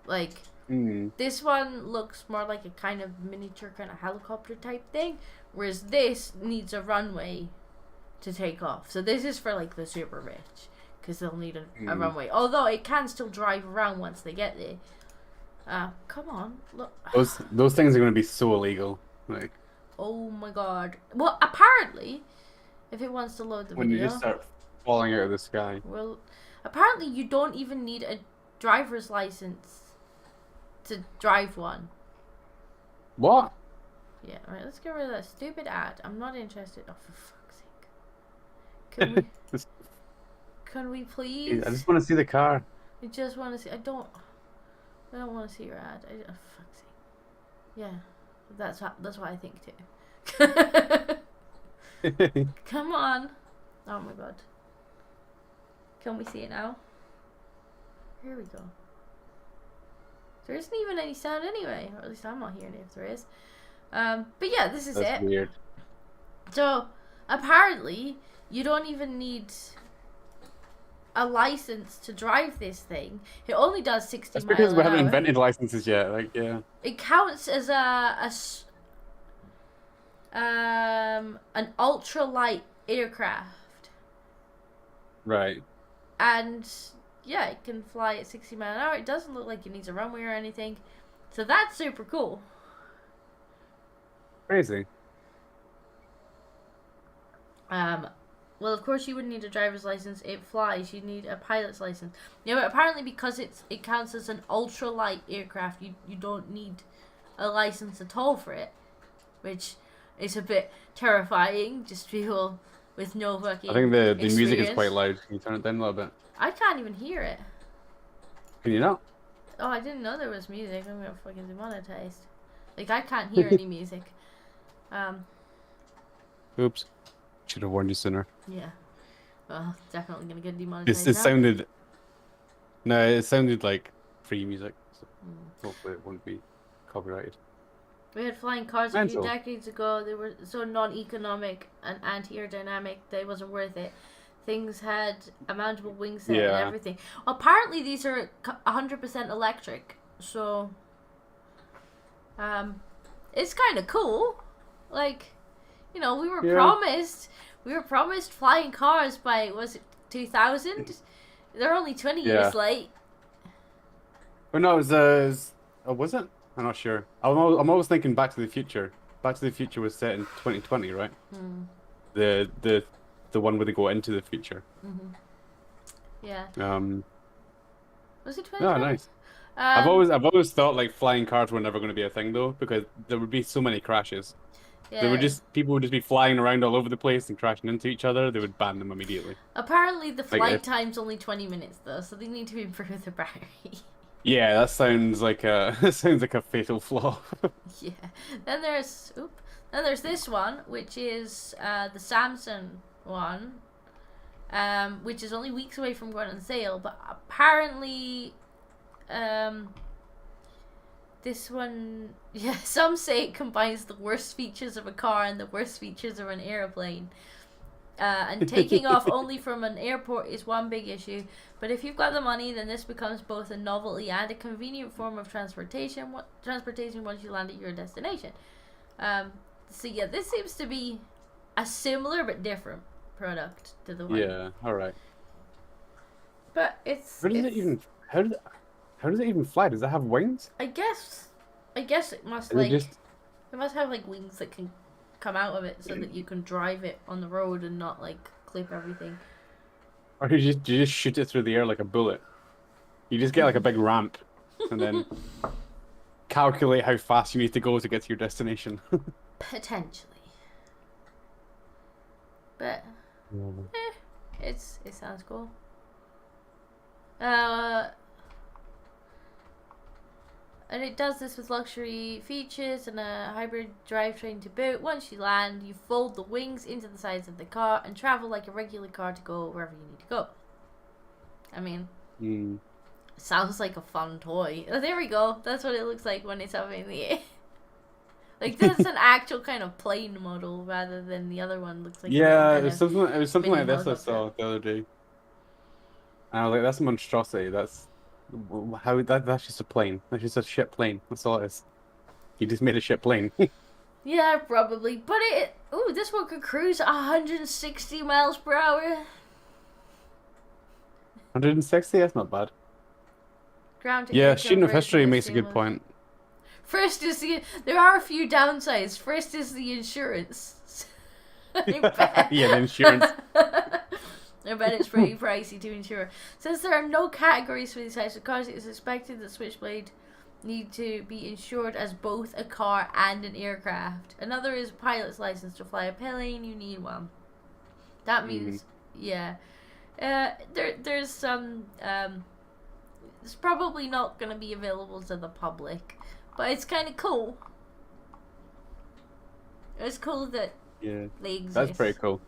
Like this one looks more like a kind of miniature kind of helicopter type thing, whereas this needs a runway to take off. So this is for like the super rich because they'll need a runway. Although it can still drive around once they get there. Come on, look. Those things are going to be so illegal. Like. Oh my god. Well, apparently. If it wants to load the when video. you just start falling out of the sky. Well, apparently you don't even need a driver's license to drive one. What? Yeah, alright, let's get rid of that stupid ad. I'm not interested. Oh, for fuck's sake. Can we please? I just want to see the car. I just want to see. I don't want to see your ad. Oh, fuck's sake. Yeah, that's what I think too. Come on. Oh my god. Can we see it now? Here we go. There isn't even any sound anyway, or at least I'm not hearing it if there is. But yeah, this is That's it. weird. So apparently you don't even need a license to drive this thing. It only does 60 That's miles because we an haven't hour. invented licenses yet. Like, yeah. It counts as an ultralight aircraft. Right. And yeah, it can fly at 60 miles an hour. It doesn't look like it needs a runway or anything. So that's super cool. Crazy. Well, of course you wouldn't need a driver's license. It flies. You need a pilot's license. Yeah, but apparently because it counts as an ultralight aircraft, you don't need a license at all for it, which is a bit terrifying. Just people with no fucking I think the experience. music is quite loud. Can you turn it down a little bit? I can't even hear it. Can you not? Oh, I didn't know there was music. I'm gonna fucking demonetized. Like, I can't hear any music. Oops. Should have warned you sooner. Yeah. Well, definitely gonna get demonetized It now. sounded... No, it sounded like free music. So hopefully it won't be copyrighted. We had flying cars a few Mental. decades ago. They were so non-economic and anti-aerodynamic that it wasn't worth it. Things had a mountable wing set and Yeah. everything. Apparently these are 100% electric. So, it's kind of cool. Like, you know, we were promised flying cars by, was it 2000? They're only 20 years late. But no, it was it? I'm not sure. I'm always thinking Back to the Future. Back to the Future was set in 2020, right? The one where they go into the future. Yeah. Was it 2020? Oh, nice. I've always thought like flying cars were never going to be a thing though, because there would be so many crashes. Yeah. People would just be flying around all over the place and crashing into each other. They would ban them immediately. Apparently the Like, flight time's only 20 minutes though, so they need to improve the battery. Yeah, that sounds like a fatal flaw. Yeah. Then there's this one, which is the Samsung one, which is only weeks away from going on sale, but apparently this one, yeah, some say it combines the worst features of a car and the worst features of an airplane. And taking off only from an airport is one big issue, but if you've got the money, then this becomes both a novelty and a convenient form of transportation once you land at your destination. So yeah, this seems to be a similar but different product to the one. Yeah, all right. But it's How does it even fly? Does it have wings? I guess it must it must have like wings that can come out of it so that you can drive it on the road and not like clip everything. Or you just shoot it through the air like a bullet. You just get like a big ramp and then calculate how fast you need to go to get to your destination. Potentially. But it sounds cool. And it does this with luxury features and a hybrid drivetrain to boot. Once you land, you fold the wings into the sides of the car and travel like a regular car to go wherever you need to go. I mean, sounds like a fun toy. Oh, there we go. That's what it looks like when it's up in the air. Like, this is an actual kind of plane model rather than the other one looks like. Yeah, it was something like this I helicopter. saw the other day. And I was like, that's a monstrosity. That's just a plane. That's just a ship plane. That's all it is. He just made a ship plane. Yeah, probably. But this one could cruise 160 miles per hour. 160? That's not bad. Ground to Yeah, air student of conversion history is makes a good seamless. point. First is there are a few downsides. First is the insurance. Yeah, the insurance. I bet it's pretty pricey to insure. Since there are no categories for these types of cars, it is expected that Switchblade need to be insured as both a car and an aircraft. Another is a pilot's license. To fly a plane, you need one. That means, yeah. There's some, it's probably not going to be available to the public, but it's kind of cool. It's cool that they exist. That's pretty cool.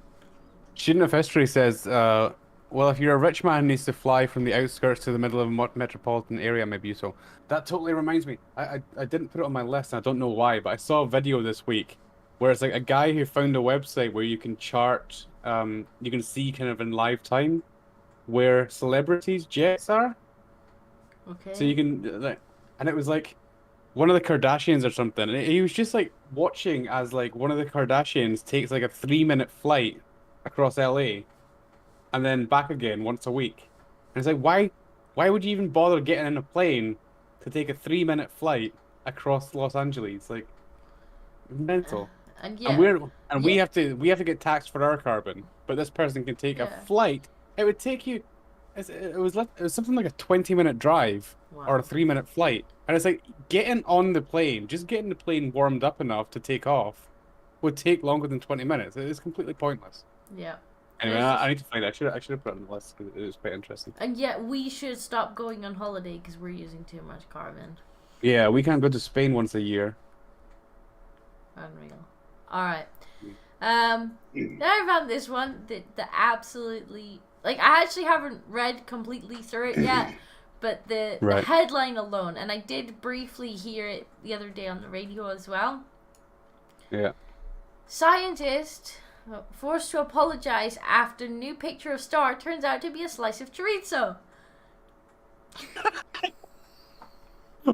Student of History says, well, if you're a rich man who needs to fly from the outskirts to the middle of a metropolitan area, maybe so. That totally reminds me. I didn't put it on my list, and I don't know why, but I saw a video this week where it's like a guy who found a website where you can chart, you can see kind of in live time where celebrities' jets are. Okay. So you can, like, and it was like one of the Kardashians or something, and he was just like watching as like one of the Kardashians takes like a 3-minute flight across LA and then back again once a week. And it's like, why would you even bother getting in a plane to take a 3-minute flight across Los Angeles? Like, mental. And yeah, we have to get taxed for our carbon, but this person can take a flight. It would take you, it was something like a 20-minute drive or a 3-minute flight, and it's like getting on the plane, just getting the plane warmed up enough to take off, would take longer than 20 minutes. It is completely pointless. Yeah. Anyway, I need to find it. I should have put it on the list because it was quite interesting. And yet we should stop going on holiday because we're using too much carbon. Yeah, we can't go to Spain once a year. Unreal. Alright. Now I found this one that absolutely, like, I actually haven't read completely through it yet, but the headline alone, and I did briefly hear it the other day on the radio as well. Yeah. Scientist forced to apologize after new picture of star turns out to be a slice of chorizo.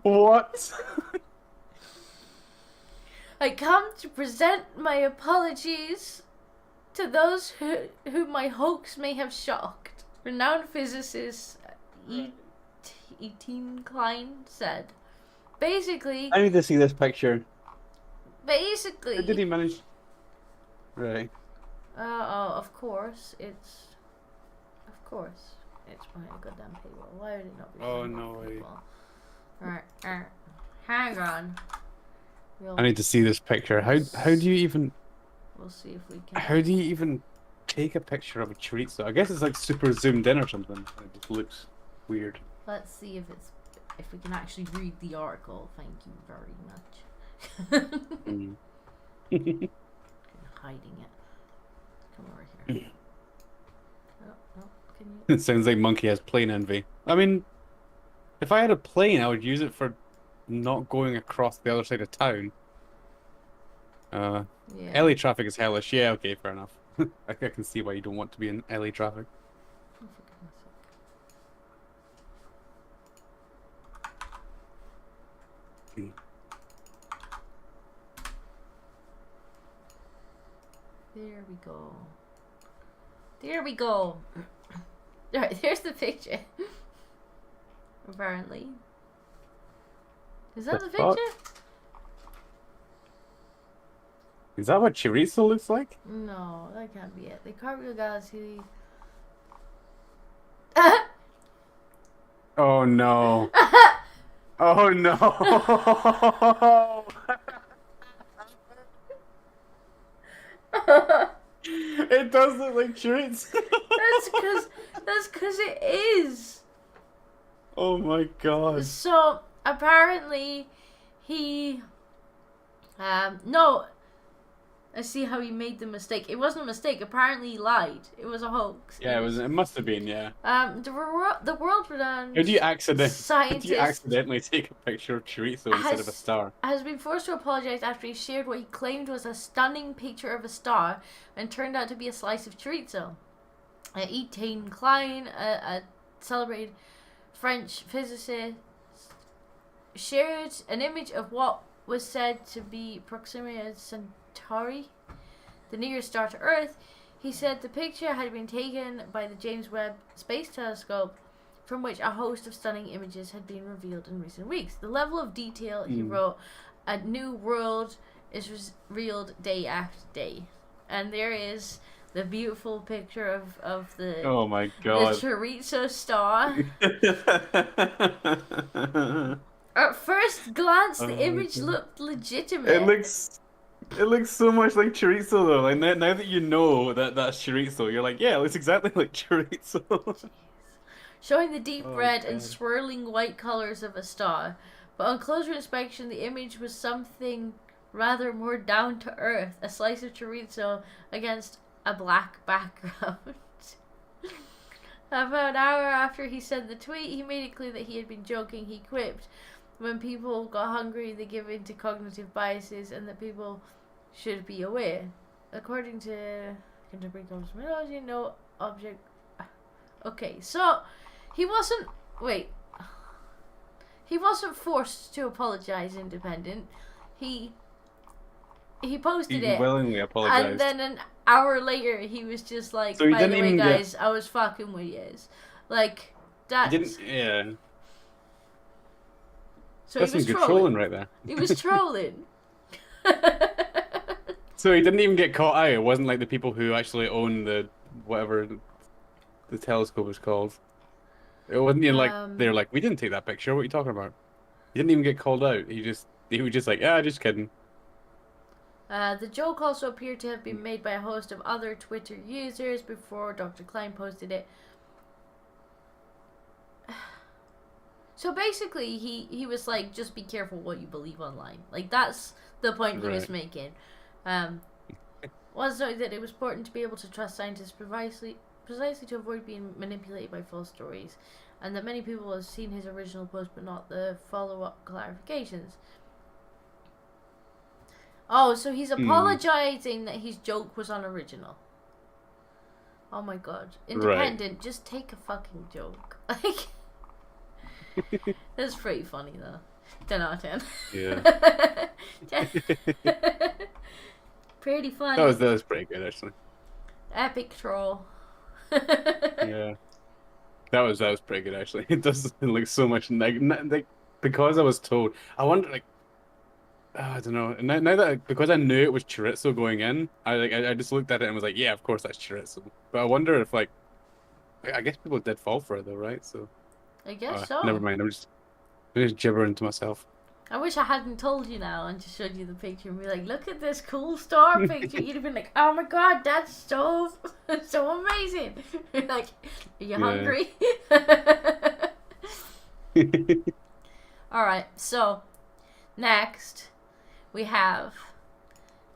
What? I come to present my apologies to those who my hoax may have shocked. Renowned physicist Etienne Klein said. Basically, I need to see this picture. Basically, How did he manage? Right. Oh, of course it's behind a goddamn paywall. Why would it not be? Oh no way. Alright, hang on. I need to see this picture. How do you even? We'll see if we can. How do you even take a picture of a chorizo? I guess it's like super zoomed in or something. It just looks weird. Let's see if we can actually read the article. Thank you very much. Hiding it. Come over here. Oh, can you? It sounds like Monkey has plane envy. I mean, if I had a plane, I would use it for not going across the other side of town. LA traffic is hellish. Yeah, okay, fair enough. I can see why you don't want to be in LA traffic. Oh, for goodness sake. There we go. There we go. Alright, there's the picture. Apparently. Is that the picture? Is that what chorizo looks like? No, that can't be it. The Cartwheel Galaxy. Oh no. Oh no. It does look like chorizo. That's because it is. Oh my god. So apparently he no, I see how he made the mistake. It wasn't a mistake. Apparently he lied. It was a hoax. Yeah, it must have been, yeah. The world-renowned How do you scientist accidentally take a picture of chorizo instead of a star? Has been forced to apologize after he shared what he claimed was a stunning picture of a star and turned out to be a slice of chorizo. Etienne Klein, a celebrated French physicist, shared an image of what was said to be Proxima Centauri, the nearest star to Earth. He said the picture had been taken by the James Webb Space Telescope, from which a host of stunning images had been revealed in recent weeks. The level of detail, he wrote, a new world is revealed day after day. And there is the beautiful picture of the Oh my god. the chorizo star. At first glance, the image looked legitimate. It looks so much like chorizo though. Like now that you know that that's chorizo, you're like, yeah, it looks exactly like chorizo. Showing the deep red and swirling white colors of a star. But on closer inspection, the image was something rather more down to earth, a slice of chorizo against a black background. About an hour after he sent the tweet, he made it clear that he had been joking. He quipped, "When people got hungry, they give in to cognitive biases, and that people should be aware." According to contemporary cosmology, no object. Okay, so he wasn't. Wait. He wasn't forced to apologize, Independent. He posted it. He willingly apologized. And then an hour later, he was just like, so by the way, guys, I was fucking with yous. Like, that's... Yeah. So that's he was some good trolling right there. He was trolling. So he didn't even get caught out. It wasn't like the people who actually own the... whatever the telescope is called. It wasn't even like... They're like, we didn't take that picture. What are you talking about? He didn't even get called out. He was just like, yeah, just kidding. The joke also appeared to have been made by a host of other Twitter users before Dr. Klein posted it. So basically, he was like, just be careful what you believe online. Like, that's the point he was making. Was noted that it was important to be able to trust scientists precisely to avoid being manipulated by false stories, and that many people have seen his original post but not the follow-up clarifications. Oh, so he's apologizing that his joke was unoriginal. Oh my god. Independent, just take a fucking joke. Like, that's pretty funny though. 10 out of 10. Yeah. Pretty funny. That was pretty good actually. Epic troll. Yeah. That was pretty good actually. It does look so much like because I was told. I wonder like I don't know. Now that because I knew it was chorizo going in, I just looked at it and was like, yeah, of course that's chorizo. But I wonder if like, I guess people did fall for it though, right? So. I guess so. Never mind. I'm just gibbering to myself. I wish I hadn't told you now and just showed you the picture and be like, look at this cool star picture. You'd have been like, oh my god, that's so amazing. You're like, are you hungry? Alright, so next we have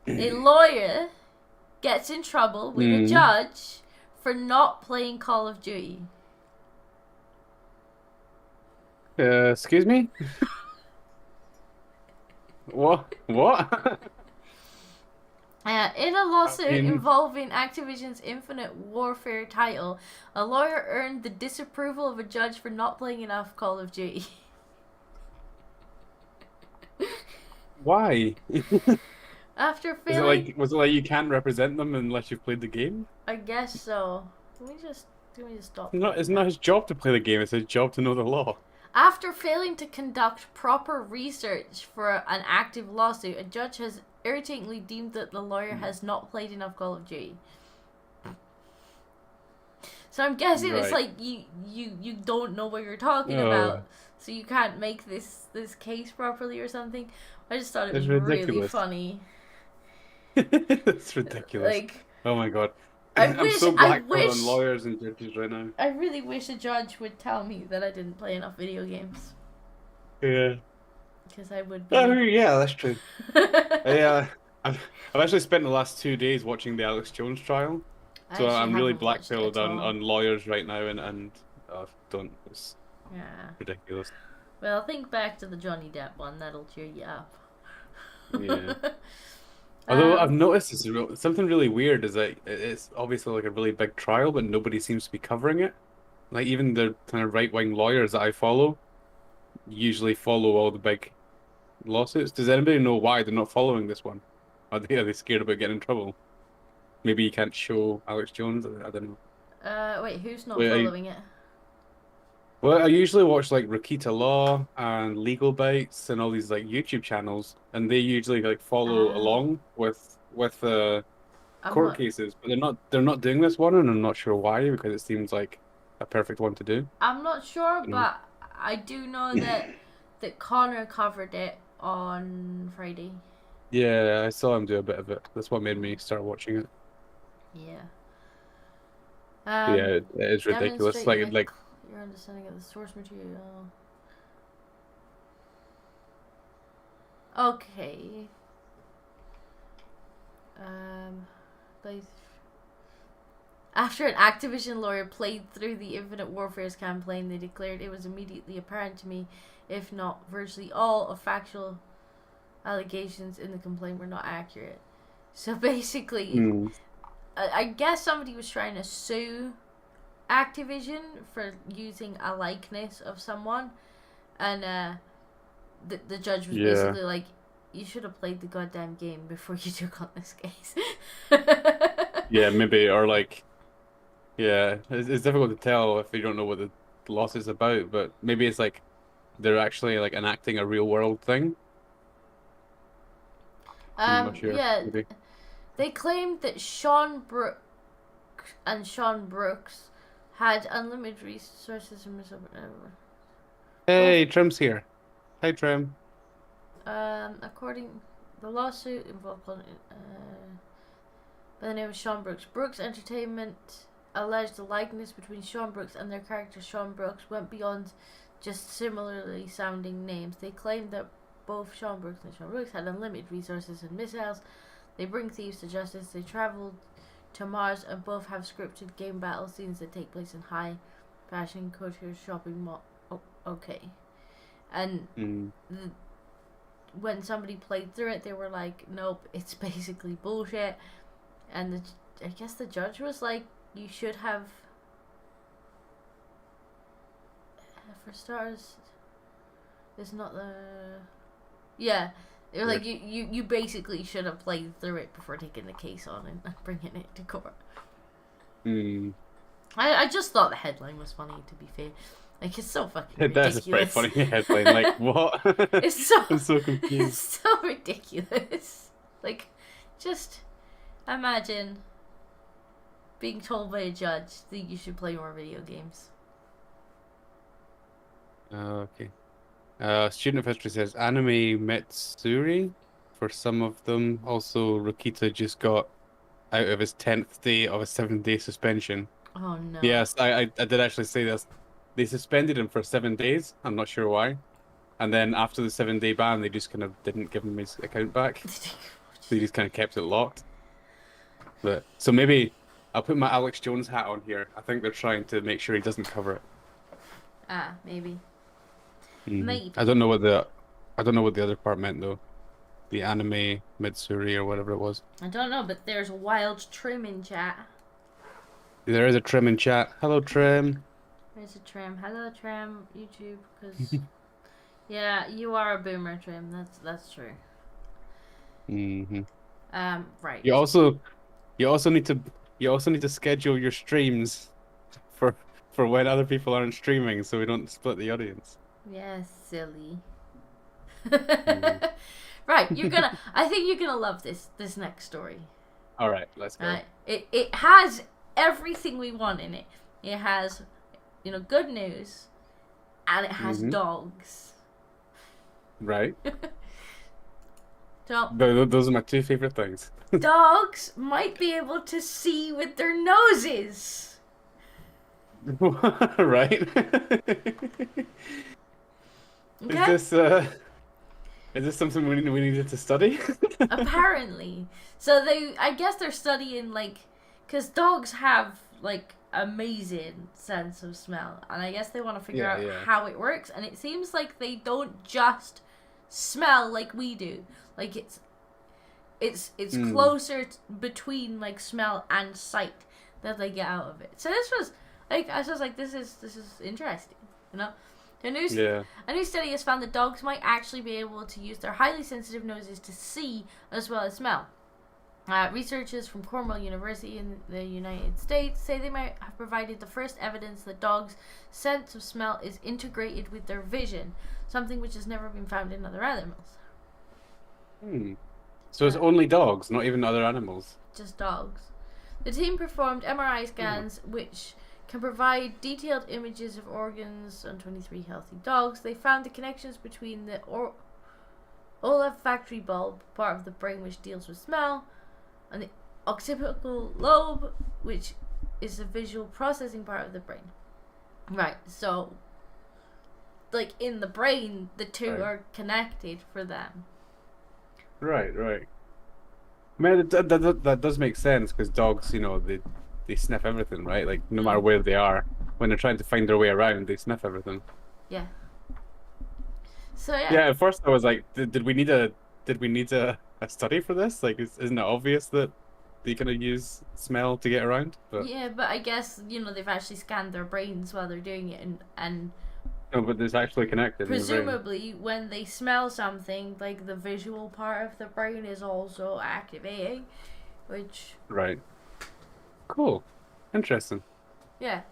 a lawyer gets in trouble with a judge for not playing Call of Duty. Excuse me? What? In a lawsuit involving Activision's Infinite Warfare title, a lawyer earned the disapproval of a judge for not playing enough Call of Duty. Why? After failing... Was it like you can't represent them unless you've played the game? I guess so. Can we just stop? It's not his job to play the game, it's his job to know the law. After failing to conduct proper research for an active lawsuit, a judge has irritatingly deemed that the lawyer has not played enough Call of Duty. So I'm guessing it's like you don't know what you're talking about, so you can't make this case properly or something. I just thought it was really funny. That's ridiculous. Like, oh my god. I'm so blackballed on lawyers and judges right now. I really wish a judge would tell me that I didn't play enough video games. Yeah. Because I would be... Oh, yeah, that's true. Yeah. I've actually spent the last 2 days watching the Alex Jones trial. So I'm really blackpilled on lawyers right now and it's ridiculous. Well, think back to the Johnny Depp one, that'll cheer you up. Yeah. Although I've noticed something really weird is that it's obviously like a really big trial, but nobody seems to be covering it. Like even the kind of right-wing lawyers that I follow usually follow all the big lawsuits. Does anybody know why they're not following this one? Are they scared about getting in trouble? Maybe you can't show Alex Jones. I don't know. Wait, who's not following it? Well, I usually watch like Rakita Law and Legal Bites and all these like YouTube channels, and they usually like follow along with court cases, but they're not doing this one, and I'm not sure why, because it seems like a perfect one to do. I'm not sure, but I do know that Connor covered it on Friday. Yeah, I saw him do a bit of it. That's what made me start watching it. Yeah. Yeah, it's ridiculous. Like your understanding of the source material. Okay. After an Activision lawyer played through the Infinite Warfare's campaign, they declared it was immediately apparent to me, if not virtually all, of factual allegations in the complaint were not accurate. So basically, I guess somebody was trying to sue Activision for using a likeness of someone, and the judge was basically like, you should have played the goddamn game before you took on this case. Yeah, maybe, or like, yeah, it's difficult to tell if you don't know what the loss is about, but maybe it's like they're actually like enacting a real world thing. I'm not sure. Yeah, maybe. They claimed that Sean Brooks had unlimited resources and Hey, Trim's here. Hey, Trim. According the lawsuit involved by the name of Sean Brooks. Brooks Entertainment alleged the likeness between Sean Brooks and their character Sean Brooks went beyond just similarly sounding names. They claimed that both Sean Brooks and Sean Brooks had unlimited resources and missiles. They bring thieves to justice. They traveled to Mars and both have scripted game battle scenes that take place in high fashion couture shopping mall. Oh, okay. And when somebody played through it, they were like, nope, it's basically bullshit. And I guess the judge was like, you should have, for starters, it's not the, yeah, they were like, you basically should have played through it before taking the case on and bringing it to court. I just thought the headline was funny, to be fair. Like, it's so fucking ridiculous. That's a pretty funny headline. Like, what? It's so, I'm so confused. It's so ridiculous. Like, just imagine being told by a judge that you should play more video games. Okay. Student of History says anime Metsuri for some of them. Also, Rokita just got out of his 10th day of a 7-day suspension. Oh no. Yes, I did actually say this. They suspended him for 7 days. I'm not sure why. And then after the 7-day ban, they just kind of didn't give him his account back. They just kind of kept it locked. But so maybe I'll put my Alex Jones hat on here. I think they're trying to make sure he doesn't cover it. Maybe. Maybe. I don't know what the other part meant though. The anime Mitsuri or whatever it was. I don't know, but there's Wild Trim in chat. There is a Trim in chat. Hello, Trim. There's a Trim. Hello, Trim. YouTube, because yeah, you are a boomer, Trim. That's true. Right. You also need to schedule your streams for when other people aren't streaming, so we don't split the audience. Yeah, silly. Right, I think you're gonna love this next story. All right, let's go. It has everything we want in it. It has, good news, and it has dogs. Right. So, those are my two favorite things. Dogs might be able to see with their noses. Right. Okay. Is this something we needed to study? Apparently. So I guess they're studying, because dogs have, amazing sense of smell. And I guess they want to figure out how it works. And it seems like they don't just smell like we do. Like, it's closer between, smell and sight that they get out of it. So this was, I was like, this is interesting, A new study has found that dogs might actually be able to use their highly sensitive noses to see as well as smell. Researchers from Cornell University in the United States say they might have provided the first evidence that dogs' sense of smell is integrated with their vision, something which has never been found in other animals. So it's only dogs, not even other animals? Just dogs. The team performed MRI scans, which can provide detailed images of organs on 23 healthy dogs. They found the connections between the olfactory bulb, part of the brain which deals with smell, and the occipital lobe, which is the visual processing part of the brain. Right, so, like, in the brain, the two are connected for them. Right. I mean, that does make sense, because dogs, you know, they sniff everything, right? Like, no matter where they are, when they're trying to find their way around, they sniff everything. Yeah. So yeah. Yeah, at first I was like, did we need a study for this? Like, isn't it obvious that they kind of use smell to get around? But yeah, but I guess, you know, they've actually scanned their brains while they're doing it, and no, but it's actually connected. Presumably, when they smell something, like the visual part of the brain is also activating, which... Right. Cool. Interesting. Yeah.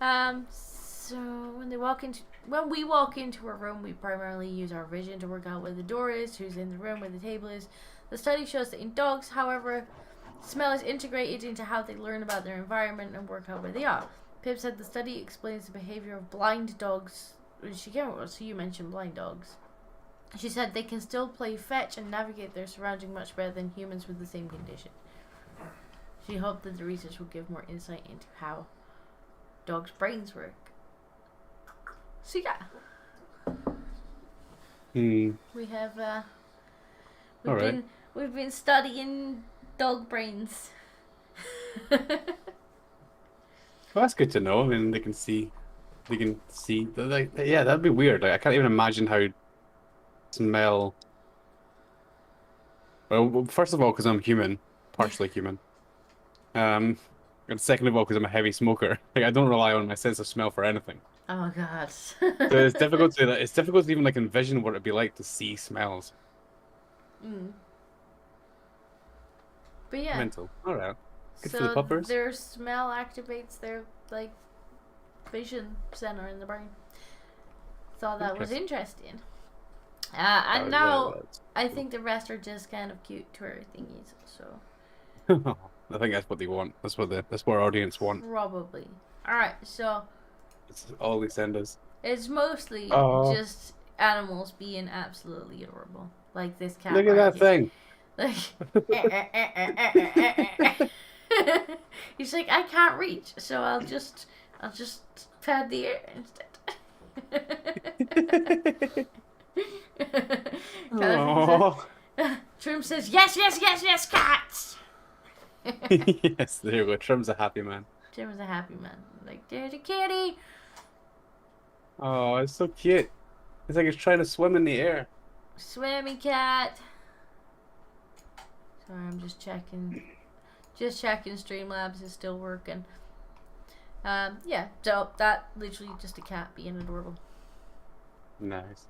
So when we walk into a room, we primarily use our vision to work out where the door is, who's in the room, where the table is. The study shows that in dogs, however, smell is integrated into how they learn about their environment and work out where they are. Pip said the study explains the behavior of blind dogs. So you mentioned blind dogs. She said they can still play fetch and navigate their surroundings much better than humans with the same condition. She hoped that the research would give more insight into how dogs' brains work. So yeah. We have we've been studying dog brains. Well, that's good to know. I mean, they can see. Like, yeah, that'd be weird. Like, I can't even imagine how smell. Well, first of all, because I'm human, partially human. And second of all, because I'm a heavy smoker. Like, I don't rely on my sense of smell for anything. Oh God. So it's difficult to even like envision what it'd be like to see smells. But yeah. Mental. All right. Good so for the puppers. Their smell activates their like vision center in the brain. Thought that was interesting. And now I think the rest are just kind of cute Twitter thingies. So. I think that's what they want. That's what our audience want. Probably. All right. So. It's all they send us. It's mostly just animals being absolutely adorable, like this cat. Look at that thing. Like, he's like, I can't reach, so I'll just pad the air instead. Trim says, yes, cats. Yes, there you go. Trim's a happy man. Trim's a happy man. Like, there's a kitty. Oh, it's so cute. It's like it's trying to swim in the air. Swimmy cat. Sorry, I'm just checking. Just checking Streamlabs is still working. Yeah, so that literally just a cat being adorable. Nice.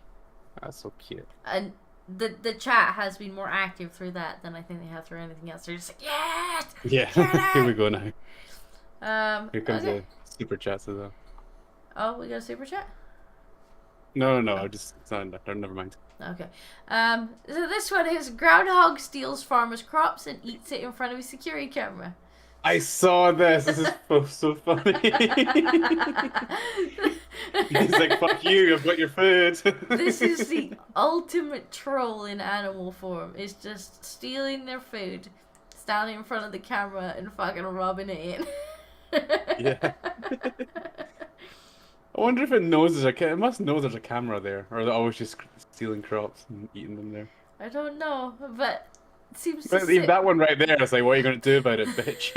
That's so cute. And the chat has been more active through that than I think they have through anything else. They're just like, yes! Yeah, here we go now. Here comes the super chats as well. Oh, we got a super chat? No, it's not, never mind. Okay. So this one is Groundhog steals farmer's crops and eats it in front of a security camera. I saw this. This is so funny. He's like, fuck you, I've got your food. This is the ultimate troll in animal form. It's just stealing their food, standing in front of the camera and fucking rubbing it in. Yeah. I wonder if it knows it must know there's a camera there, or they're always just stealing crops and eating them there. I don't know, but it seems to leave that one right there. It's like, what are you going to do about it, bitch?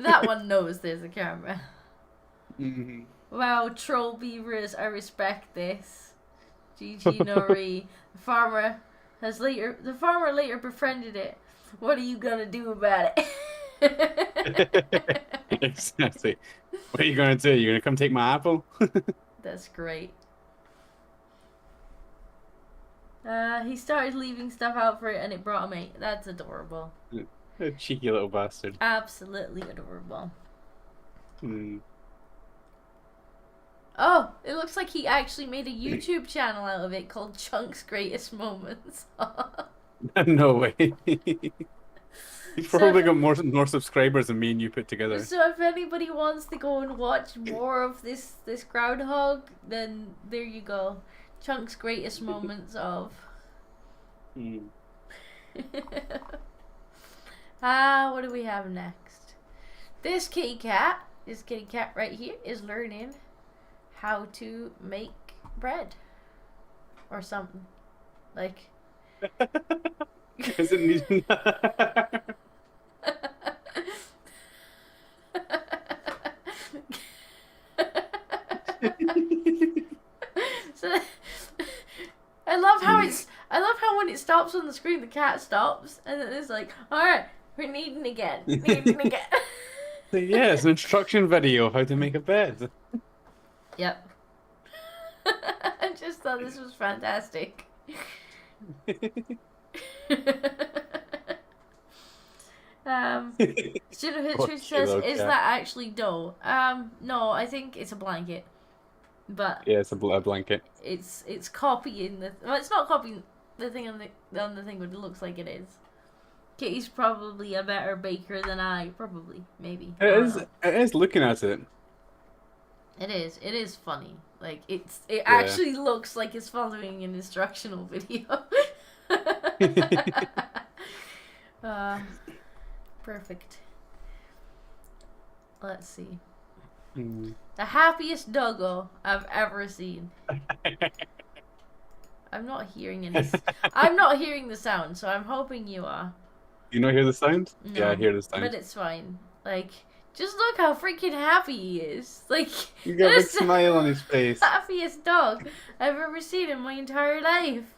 That one knows there's a camera. Mm-hmm. Wow, troll beavers, I respect this. GG Nori. The farmer later befriended it. What are you gonna do about it? Exactly. What are you gonna do? You gonna come take my apple? That's great. He started leaving stuff out for it and it brought him 8. That's adorable. A cheeky little bastard. Absolutely adorable. Hmm. Oh, it looks like he actually made a YouTube channel out of it called Chunk's Greatest Moments. No way. He's probably got more subscribers than me and you put together. So if anybody wants to go and watch more of this groundhog, then there you go. Chunk's greatest moments of. What do we have next? This kitty cat right here is learning how to make bread or something. Like Is it needing So I love how when it stops on the screen the cat stops and then it's like, alright, we're kneading again. Yeah, it's an instruction video how to make a bed. Yep. I just thought this was fantastic. Student History says, is that actually dough? No, I think it's a blanket. But yeah, it's a blanket. It's copying well, it's not copying the thing on the thing, but it looks like it is. Kitty's probably a better baker than I, probably, maybe. It is looking at it. It is funny. Like it actually looks like it's following an instructional video. Perfect. Let's see. The happiest doggo I've ever seen. I'm not hearing any. I'm not hearing the sound, so I'm hoping you are. You not hear the sound? No, yeah, I hear the sound. But it's fine. Like, just look how freaking happy he is. Like, you got a big smile on his face. Happiest dog I've ever seen in my entire life.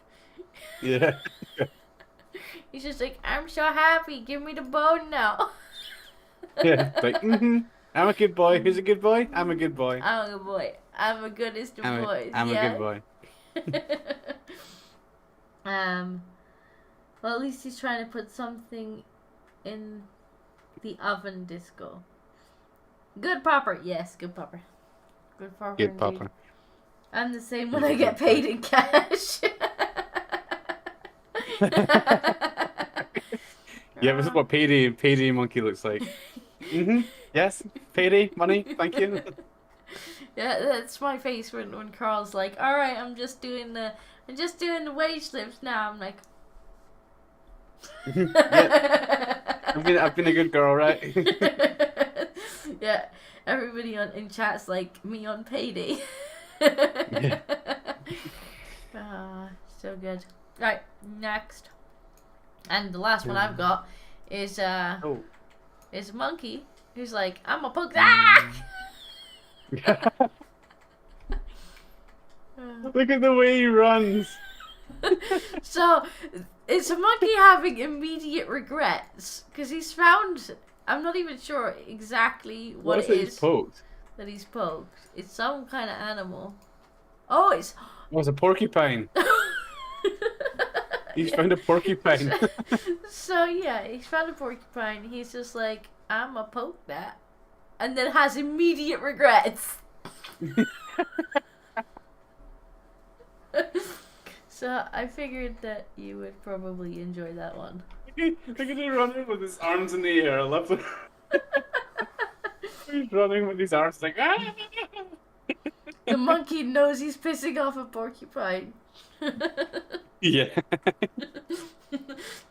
Yeah. He's just like, I'm so happy. Give me the bone now. Yeah, like, I'm a good boy. Who's a good boy? I'm a good boy. I'm a good boy. I'm a goodest of boys. I'm a good boy. Well, at least he's trying to put something in the oven disco. Good popper. Yes, good popper. Good popper. Good indeed. popper. I'm the same when I get paid in cash. Yeah, this is what payday monkey looks like. Yes, payday money. Thank you. Yeah, that's my face when Carl's like, "All right, I'm just doing the wage slips now." I'm like, yeah. I've been a good girl, right? Yeah, everybody in chat's like me on payday. Yeah. So good. Right, next, and the last one I've got is a monkey who's like, "I'm a pug." Look at the way he runs. So it's a monkey having immediate regrets because he's found. I'm not even sure exactly what it is he's poked? that he's poked. It's some kind of animal. Oh, it's a porcupine. He's found a porcupine. So yeah, he's found a porcupine. He's just like, I'm gonna poke that, and then has immediate regrets. So I figured that you would probably enjoy that one. Look at him running with his arms in the air. I love it. He's running with his arms like, ah! The monkey knows he's pissing off a porcupine. Yeah.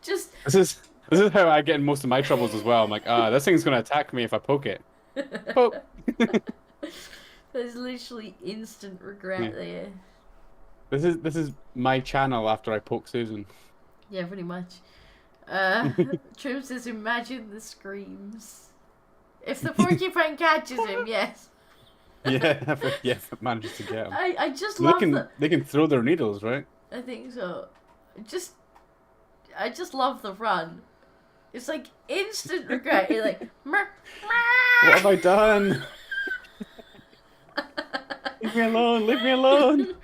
Just This is how I get in most of my troubles as well. I'm like, this thing's gonna attack me if I poke it. Poke. There's literally instant regret there. This is my channel after I poke Susan. Yeah, pretty much. Trim says, imagine the screams. If the porcupine catches him, yes. Yeah, if it manages to get him. I just love They can throw their needles, right? I think so. I just love the run. It's like instant regret. You're like, "Mer, what have I done? Leave me alone, leave me alone.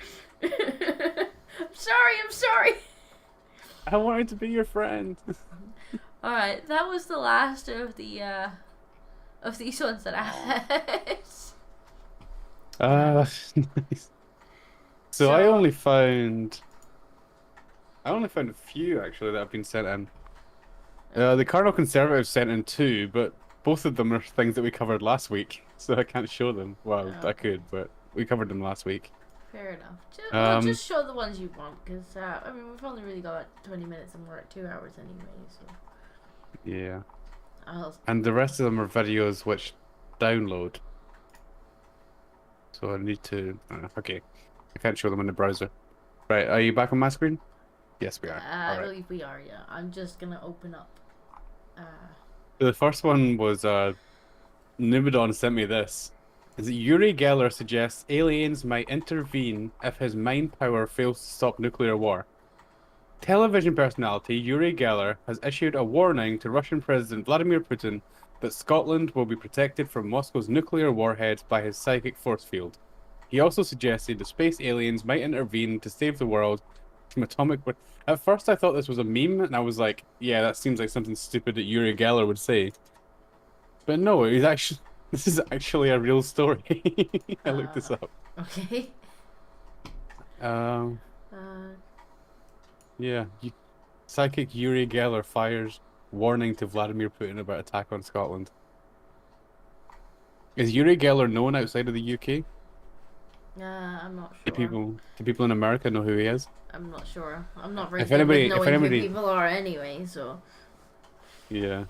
I'm sorry. I wanted to be your friend. Alright, that was the last of the of these ones that I had. Nice. So I only found I only found a few actually that have been sent in. The Cardinal Conservatives sent in 2, but both of them are things that we covered last week, so I can't show them. Well, I could, but we covered them last week. Fair enough. Just show the ones you want, because I mean we've only really got 20 minutes and we're at 2 hours anyway. So. Yeah. And the rest of them are videos which download. So I need to. Okay, I can't show them in the browser. Right, are you back on my screen? Yes, we are. I believe we are. Yeah, I'm just gonna open up. The first one was Numidon sent me this. Is that Uri Geller suggests aliens might intervene if his mind power fails to stop nuclear war. Television personality Uri Geller has issued a warning to Russian President Vladimir Putin that Scotland will be protected from Moscow's nuclear warheads by his psychic force field. He also suggested the space aliens might intervene to save the world from atomic... At first I thought this was a meme, and I was like, yeah, that seems like something stupid that Uri Geller would say. But no, he's actually... This is actually a real story. I looked this up. Okay. Yeah. Psychic Uri Geller fires warning to Vladimir Putin about attack on Scotland. Is Uri Geller known outside of the UK? I'm not sure. Do people in America know who he is? I'm not sure. I'm not very good with knowing who people are anyway, so... Yeah.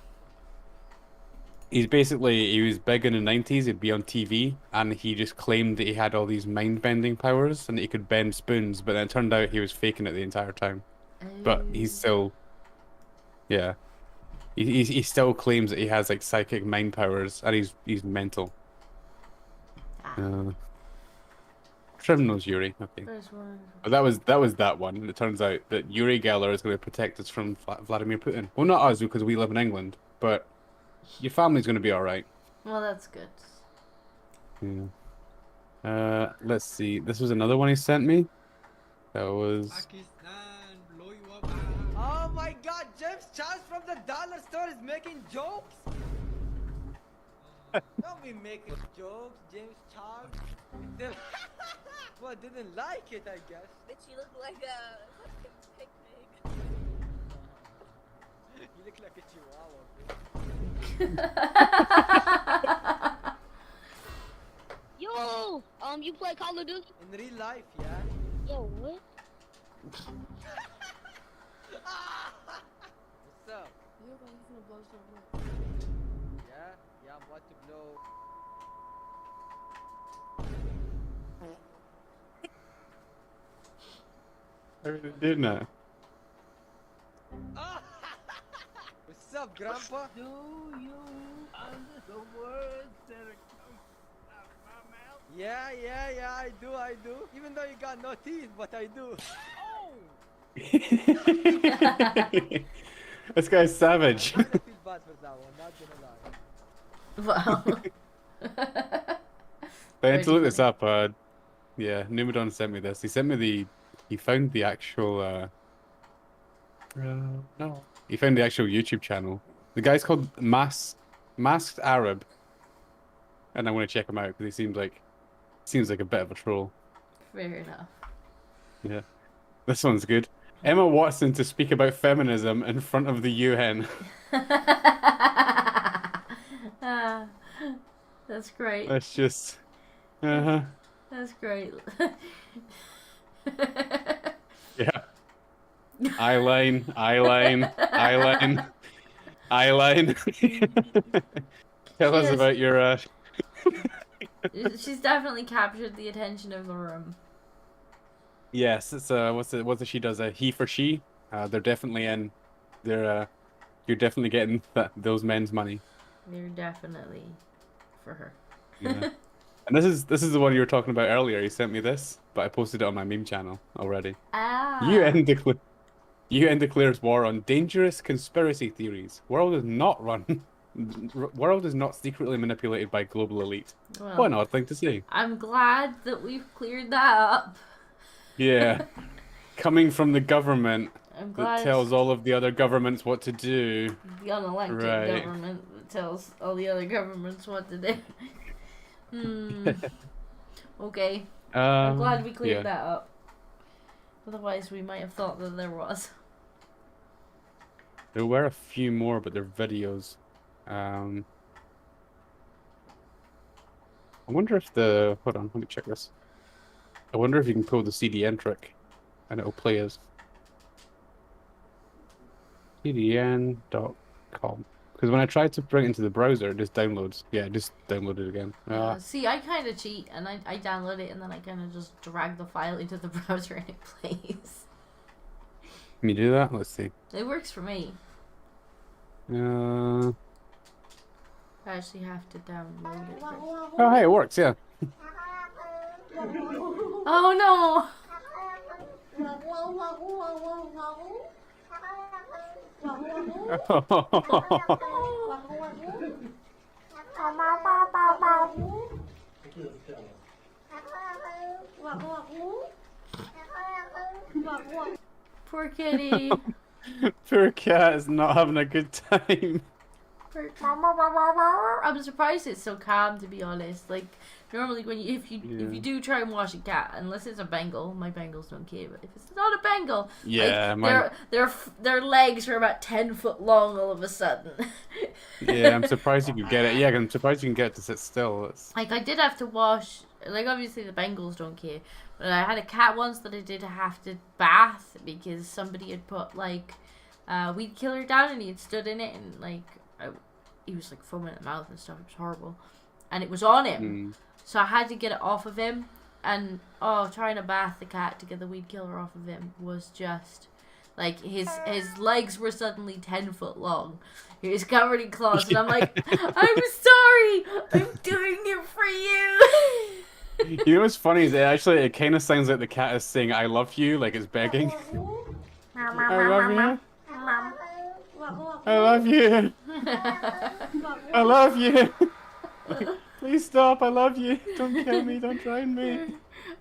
He was big in the 90s, he'd be on TV, and he just claimed that he had all these mind-bending powers, and that he could bend spoons, but then it turned out he was faking it the entire time. But he's still... Yeah. He still claims that he has, like, psychic mind powers, and he's mental. Trim knows Yuri, okay. But that was that one, and it turns out that Uri Geller is going to protect us from Vladimir Putin. Well, not us, because we live in England, but... Your family's going to be alright. Well, that's good. Yeah. Let's see. This was another one he sent me. That was... Pakistan, blow you up. Oh my god, James Charles from the dollar store is making jokes? Don't be making jokes, James Charles. Well, didn't like it, I guess. Bitch, you look like a fucking picnic. You look like a chihuahua, bitch. Yo, you play Call of Duty? In real life, yeah. Yo, what? What's up? You're gonna blow something. Yeah, I'm about to blow. I really did not. What's up, Grandpa? Do you understand the words that are coming out of my mouth? Yeah, I do. Even though you got no teeth, but I do. This guy's savage. I feel bad for that one, not gonna lie. Wow. I had to look this up. Yeah, Numidon sent me this. He sent me he found the actual, no. He found the actual YouTube channel. The guy's called Masked Arab. And I want to check him out because he seems like a bit of a troll. Fair enough. Yeah. This one's good. Emma Watson to speak about feminism in front of the UN. That's great. That's just... That's great. Yeah. Eyeline. Tell us about your... She's definitely captured the attention of the room. Yes, it's what's she does, a he for she. They're definitely in. You're definitely getting those men's money. They're definitely for her. Yeah. And this is the one you were talking about earlier. You sent me this, but I posted it on my meme channel already. Ah. UN declares war on dangerous conspiracy theories. World is not secretly manipulated by global elite. Well, what an odd thing to say. I'm glad that we've cleared that up. Yeah. Coming from the government I'm glad that tells all of the other governments what to do. The unelected government that tells all the other governments what to do. Okay. I'm glad we cleared that up. Otherwise, we might have thought that there was. There were a few more, but they're videos. I wonder if the... Hold on, let me check this. I wonder if you can pull the CDN trick, and it'll play as cdn.com. Because when I tried to bring it into the browser, it just downloads. Yeah, it just downloaded again. See, I kind of cheat, and I download it, and then I kind of just drag the file into the browser, and it plays. Can you do that? Let's see. It works for me. I actually have to download it first. Oh, hey, it works, yeah. Oh, no! Poor kitty. Poor cat is not having a good time. I'm surprised it's so calm, to be honest. Like, normally when if you do try and wash a cat, unless it's a Bengal, my Bengals don't care. But if it's not a Bengal, yeah, like, their legs are about 10 foot long all of a sudden. Yeah, I'm surprised you could get it. Yeah, I'm surprised you can get it to sit still. Like, I did have to wash. Like, obviously the Bengals don't care, but I had a cat once that I did have to bath because somebody had put like weed killer down and he had stood in it and like. He was like foaming at the mouth and stuff. It was horrible, and it was on him, so I had to get it off of him. And trying to bath the cat to get the weed killer off of him was just like his legs were suddenly 10 foot long. He was covered in claws, and I'm like, I'm sorry, I'm doing it for you. You know what's funny is it kind of sounds like the cat is saying "I love you," like it's begging. I love you. I love you. I love you. Please stop. I love you. Don't kill me. Don't drown me.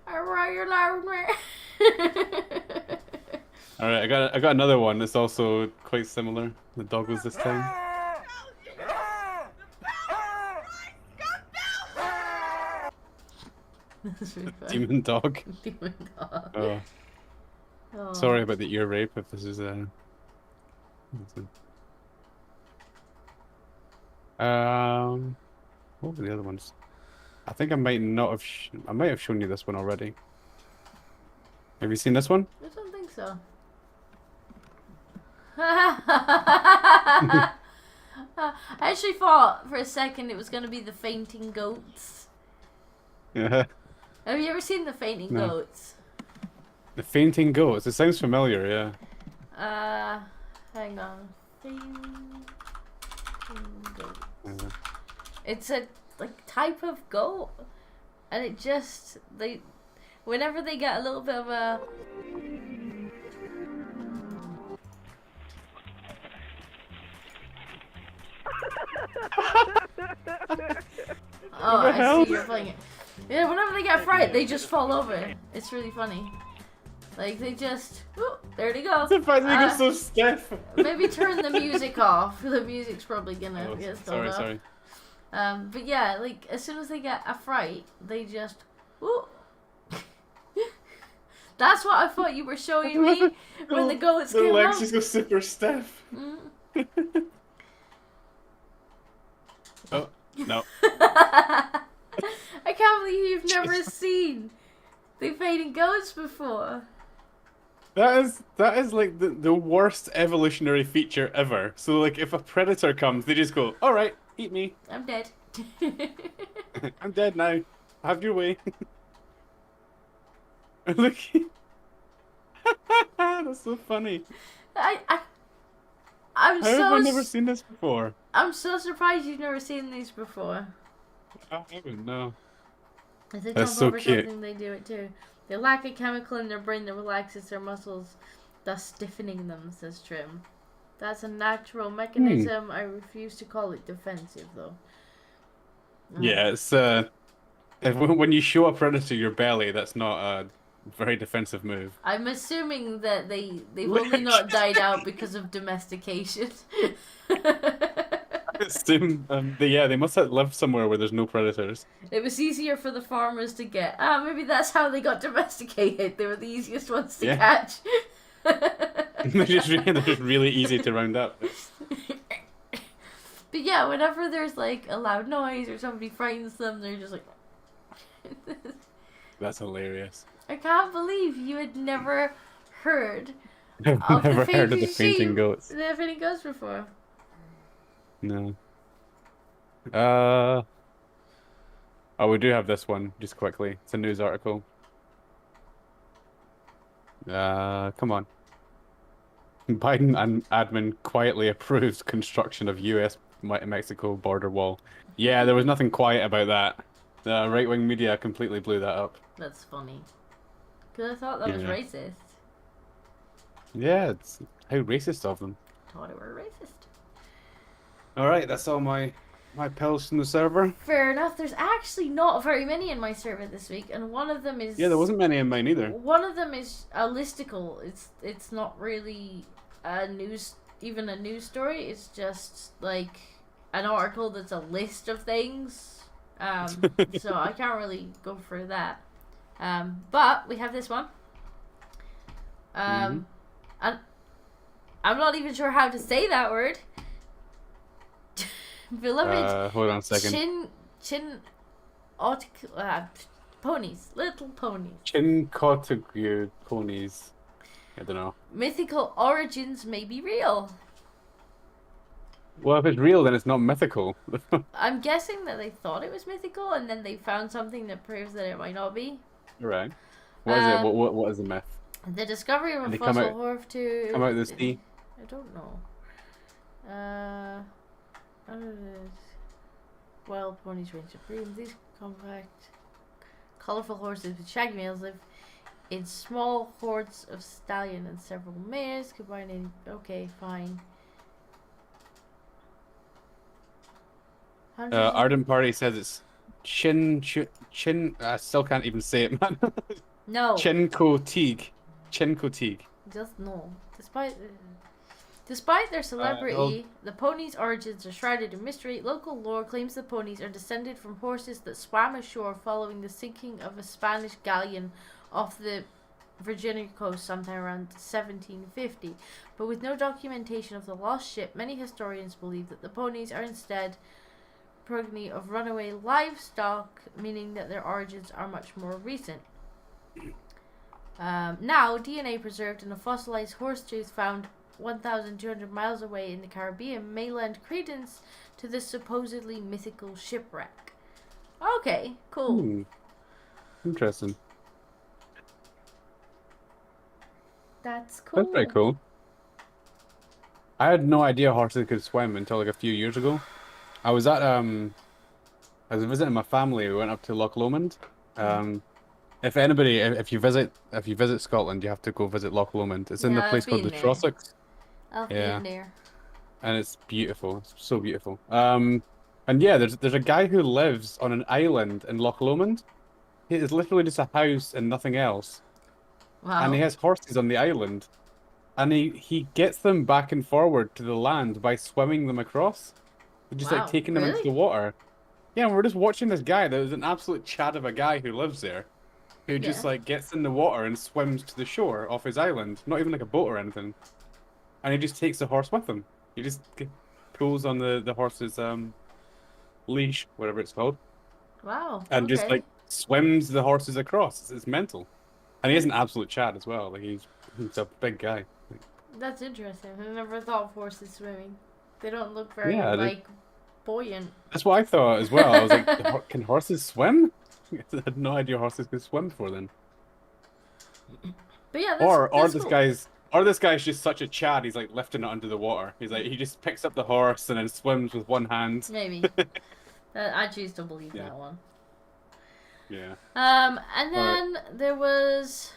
Alright, I got another one that's also quite similar. The dog was this time. Demon dog. Demon dog. Oh. Sorry about the ear rape if this is what were the other ones? I think I might not have. I might have shown you this one already. Have you seen this one? I don't think so. I actually thought for a second it was going to be the fainting goats. Yeah. Have you ever seen the fainting goats? The fainting goats. It sounds familiar, yeah. Hang on. Fainting goats. It's a type of goat, and it just whenever they get a little bit of a I see you're playing it. Yeah, whenever they get fright, they just fall over. It's really funny. Like they just, there they go. Surprised they get so stiff. Maybe turn the music off. The music's probably gonna get still up. Sorry. But yeah, like as soon as they get a fright, they just. That's what I thought you were showing me when the goats came up. The legs just go super stiff. Oh no! I can't believe you've never seen the fainting goats before. That is like the worst evolutionary feature ever. So like if a predator comes, they just go, "All right, eat me. I'm dead. I'm dead now. Have your way." Look. That's so funny. I've never seen this before? I'm so surprised you've never seen these before. I haven't, no. If they That's jump so over cute. something, they do it too. They lack a chemical in their brain that relaxes their muscles, thus stiffening them, says Trim. That's a natural mechanism. I refuse to call it defensive, though. Yeah, it's when you show a predator your belly, that's not a very defensive move. I'm assuming that they've only not died out because of domestication. They must have lived somewhere where there's no predators. It was easier for the farmers to get. Maybe that's how they got domesticated. They were the easiest ones to catch. they're just really easy to round up. But yeah, whenever there's like a loud noise or somebody frightens them, they're just like. That's hilarious. I can't believe you had never heard. I've never heard of the fainting goats. The fainting goats before. No. Oh, we do have this one, just quickly. It's a news article. Come on. Biden admin quietly approves construction of U.S.-Mexico border wall. Yeah, there was nothing quiet about that. The right-wing media completely blew that up. That's funny. Because I thought that was racist. Yeah, it's how racist of them. Thought it were racist. Alright, that's all my pills from the server. Fair enough. There's actually not very many in my server this week, and one of them is... Yeah, there wasn't many in mine either. One of them is a listicle. It's not really even a news story. It's just like an article that's a list of things. So I can't really go through that. But we have this one. And I'm not even sure how to say that word. Beloved. Hold on a second. Ponies. Little ponies. Chincoteague ponies. I don't know. Mythical origins may be real. Well, if it's real, then it's not mythical. I'm guessing that they thought it was mythical, and then they found something that proves that it might not be. Right. What is it? What is the myth? The discovery of a fossil horse to... Come out of the sea? I don't know. Wild ponies range of breeds. These compact, colourful horses with shaggy males live in small hordes of stallion and several mares combining. Okay, fine. Ardent Party says it's chin. I still can't even say it, man. No. Chincoteague. Just no. Despite their celebrity, the ponies' origins are shrouded in mystery. Local lore claims the ponies are descended from horses that swam ashore following the sinking of a Spanish galleon off the Virginia coast sometime around 1750. But with no documentation of the lost ship, many historians believe that the ponies are instead progeny of runaway livestock, meaning that their origins are much more recent. Now, DNA preserved in a fossilized horse tooth found 1,200 miles away in the Caribbean may lend credence to this supposedly mythical shipwreck. Okay, cool. Interesting. That's cool. That's very cool. I had no idea horses could swim until like a few years ago. I was visiting my family. We went up to Loch Lomond. If you visit Scotland, you have to go visit Loch Lomond. It's in the place called the Trossachs. I've been there. And it's beautiful. It's so beautiful. And yeah, there's a guy who lives on an island in Loch Lomond. It's literally just a house and nothing else. Wow. And he has horses on the island. And he gets them back and forward to the land by swimming them across. Just like taking them into the water. Yeah, and we're just watching this guy. There's an absolute Chad of a guy who lives there. Who just like gets in the water and swims to the shore off his island. Not even like a boat or anything. And he just takes the horse with him. He just pulls on the horse's leash, whatever it's called. Wow. And just like swims the horses across. It's mental. And he is an absolute Chad as well. Like he's a big guy. That's interesting. I never thought of horses swimming. They don't look very buoyant. That's what I thought as well. I was like, can horses swim? I had no idea horses could swim before then. But yeah, that's this guy's just such a Chad. He's like lifting it under the water. He's like, he just picks up the horse and then swims with one hand. Maybe. I choose to believe that one. Yeah. And then there was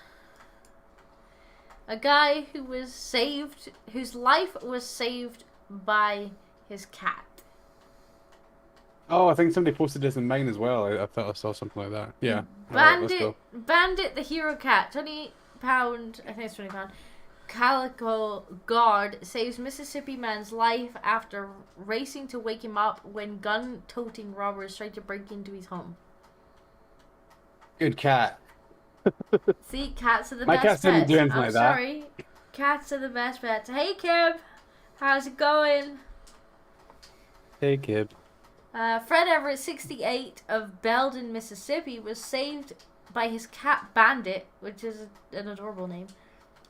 a guy who was saved, whose life was saved by his cat. Oh, I think somebody posted this in mine as well. I thought I saw something like that. Yeah. Bandit the hero cat, £20. I think it's £20. calico guard saves Mississippi man's life after racing to wake him up when gun-toting robbers tried to break into his home. Good cat. See, cats are the My best cats didn't pets. do anything I'm like that. sorry. Cats are the best pets. Hey, Kib. How's it going? Hey, Kib. Fred Everett, 68, of Belden, Mississippi, was saved by his cat Bandit, which is an adorable name,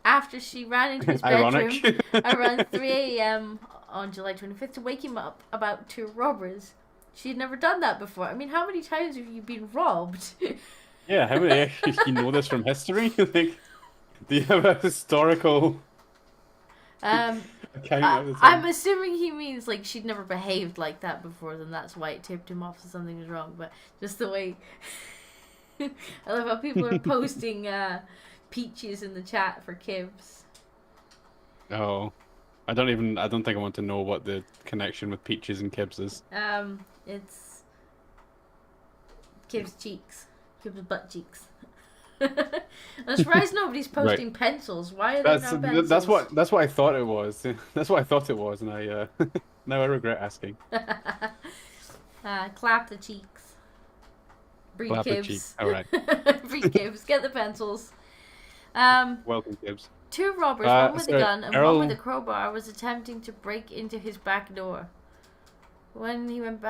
after she ran into his bedroom around 3 a.m. on July 25th to wake him up about two robbers. She had never done that before. I mean, how many times have you been robbed? Yeah, how many actually you know this from history? Like, do you have a historical account of this? I'm assuming he means like she'd never behaved like that before, then that's why it tipped him off that something was wrong. But just the way I love how people are posting peaches in the chat for Kibs. Oh, I don't think I want to know what the connection with peaches and Kibs is. It's Kibs cheeks. Kibs butt cheeks. I'm surprised nobody's posting pencils. Why are there no pencils? That's what I thought it was. That's what I thought it was, and I now I regret asking. Clap the cheeks. Breed Clap Kibs. the cheek. All right. Breed Kibs. Get the pencils. Welcome, Kibs. Two robbers, one with a gun and Errol... one with a crowbar, was attempting to break into his back door. When he went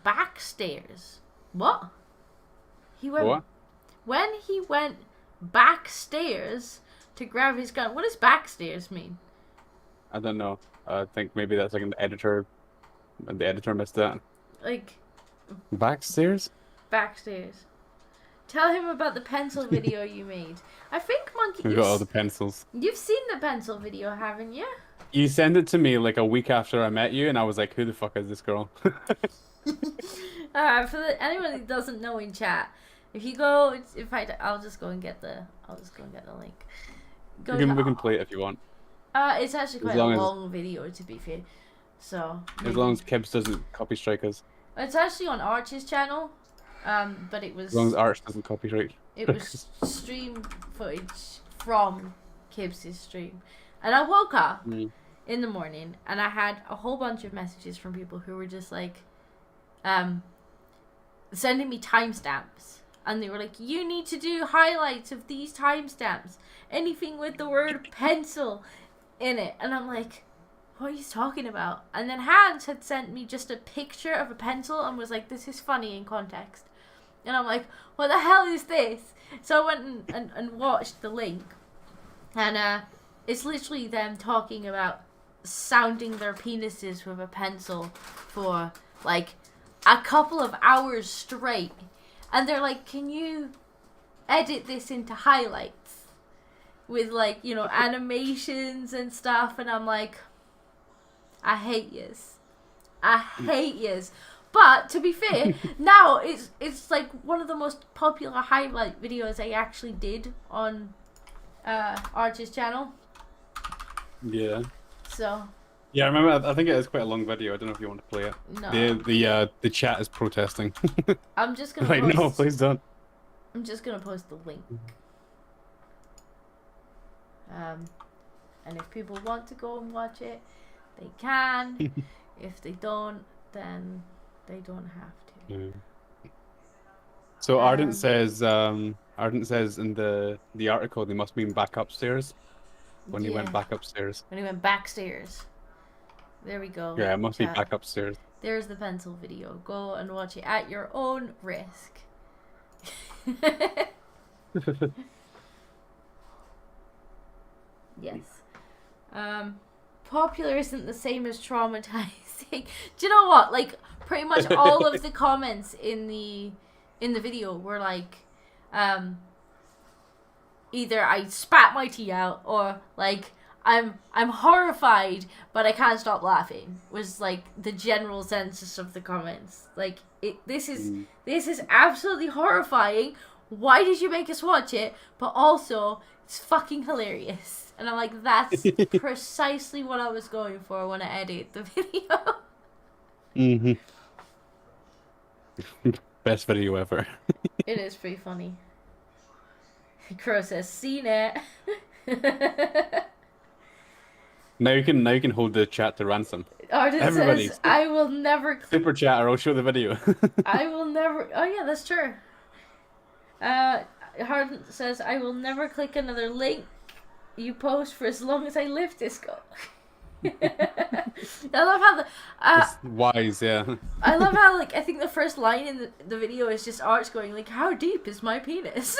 backstairs. What? What? When he went backstairs to grab his gun. What does backstairs mean? I don't know. I think maybe that's like an editor. The editor missed that. Like backstairs? Backstairs. Tell him about the pencil video you made. I think Monkey. We got all the pencils. You've seen the pencil video, haven't you? You sent it to me like a week after I met you, and I was like, "Who the fuck is this girl?" For anyone who doesn't know in chat, if you go, I'll just go and get the link. We can play it if you want. It's actually quite a long video, to be fair. So as long as Kibs doesn't copy strike us. It's actually on Arch's channel, but it was. As long as Arch doesn't copyright. It was stream footage from Kibs' stream, and I woke up in the morning and I had a whole bunch of messages from people who were just like, sending me timestamps, and they were like, "You need to do highlights of these timestamps. Anything with the word pencil in it," and I'm like, what are you talking about? And then Hans had sent me just a picture of a pencil and was like, "This is funny in context." And I'm like, what the hell is this? So I went and watched the link. And it's literally them talking about sounding their penises with a pencil for like a couple of hours straight. And they're like, "Can you edit this into highlights with like, you know, animations and stuff?" And I'm like, I hate yous. I hate yous. But to be fair, now it's like one of the most popular highlight videos I actually did on Arch's channel. Yeah. So. Yeah, I remember. I think it is quite a long video. I don't know if you want to play it. No. The chat is protesting. I'm just gonna. Like, no, please don't. I'm just gonna post the link. And if people want to go and watch it, they can. If they don't, then they don't have to. Mm. So Ardent says in the article they must mean back upstairs. When he went back upstairs. When he went backstairs. There we go. Yeah, it must be back upstairs. There's the pencil video. Go and watch it at your own risk. Yes. Popular isn't the same as traumatizing. Do you know what? Like, pretty much all of the comments in the video were like, either I spat my tea out or like I'm horrified but I can't stop laughing, was like the general census of the comments. Like, this is absolutely horrifying. Why did you make us watch it? But also, it's fucking hilarious. And I'm like, that's precisely what I was going for when I edit the video. Best video ever. It is pretty funny. Crow says, seen it. Now you can hold the chat to ransom. Arden Everybody, says, I will never... Super chat or I'll show the video. I will never... Oh yeah, that's true. Arden says, I will never click another link you post for as long as I live, Disco. I love how it's wise, yeah. I love how, like, I think the first line in the video is just Arch going, like, how deep is my penis?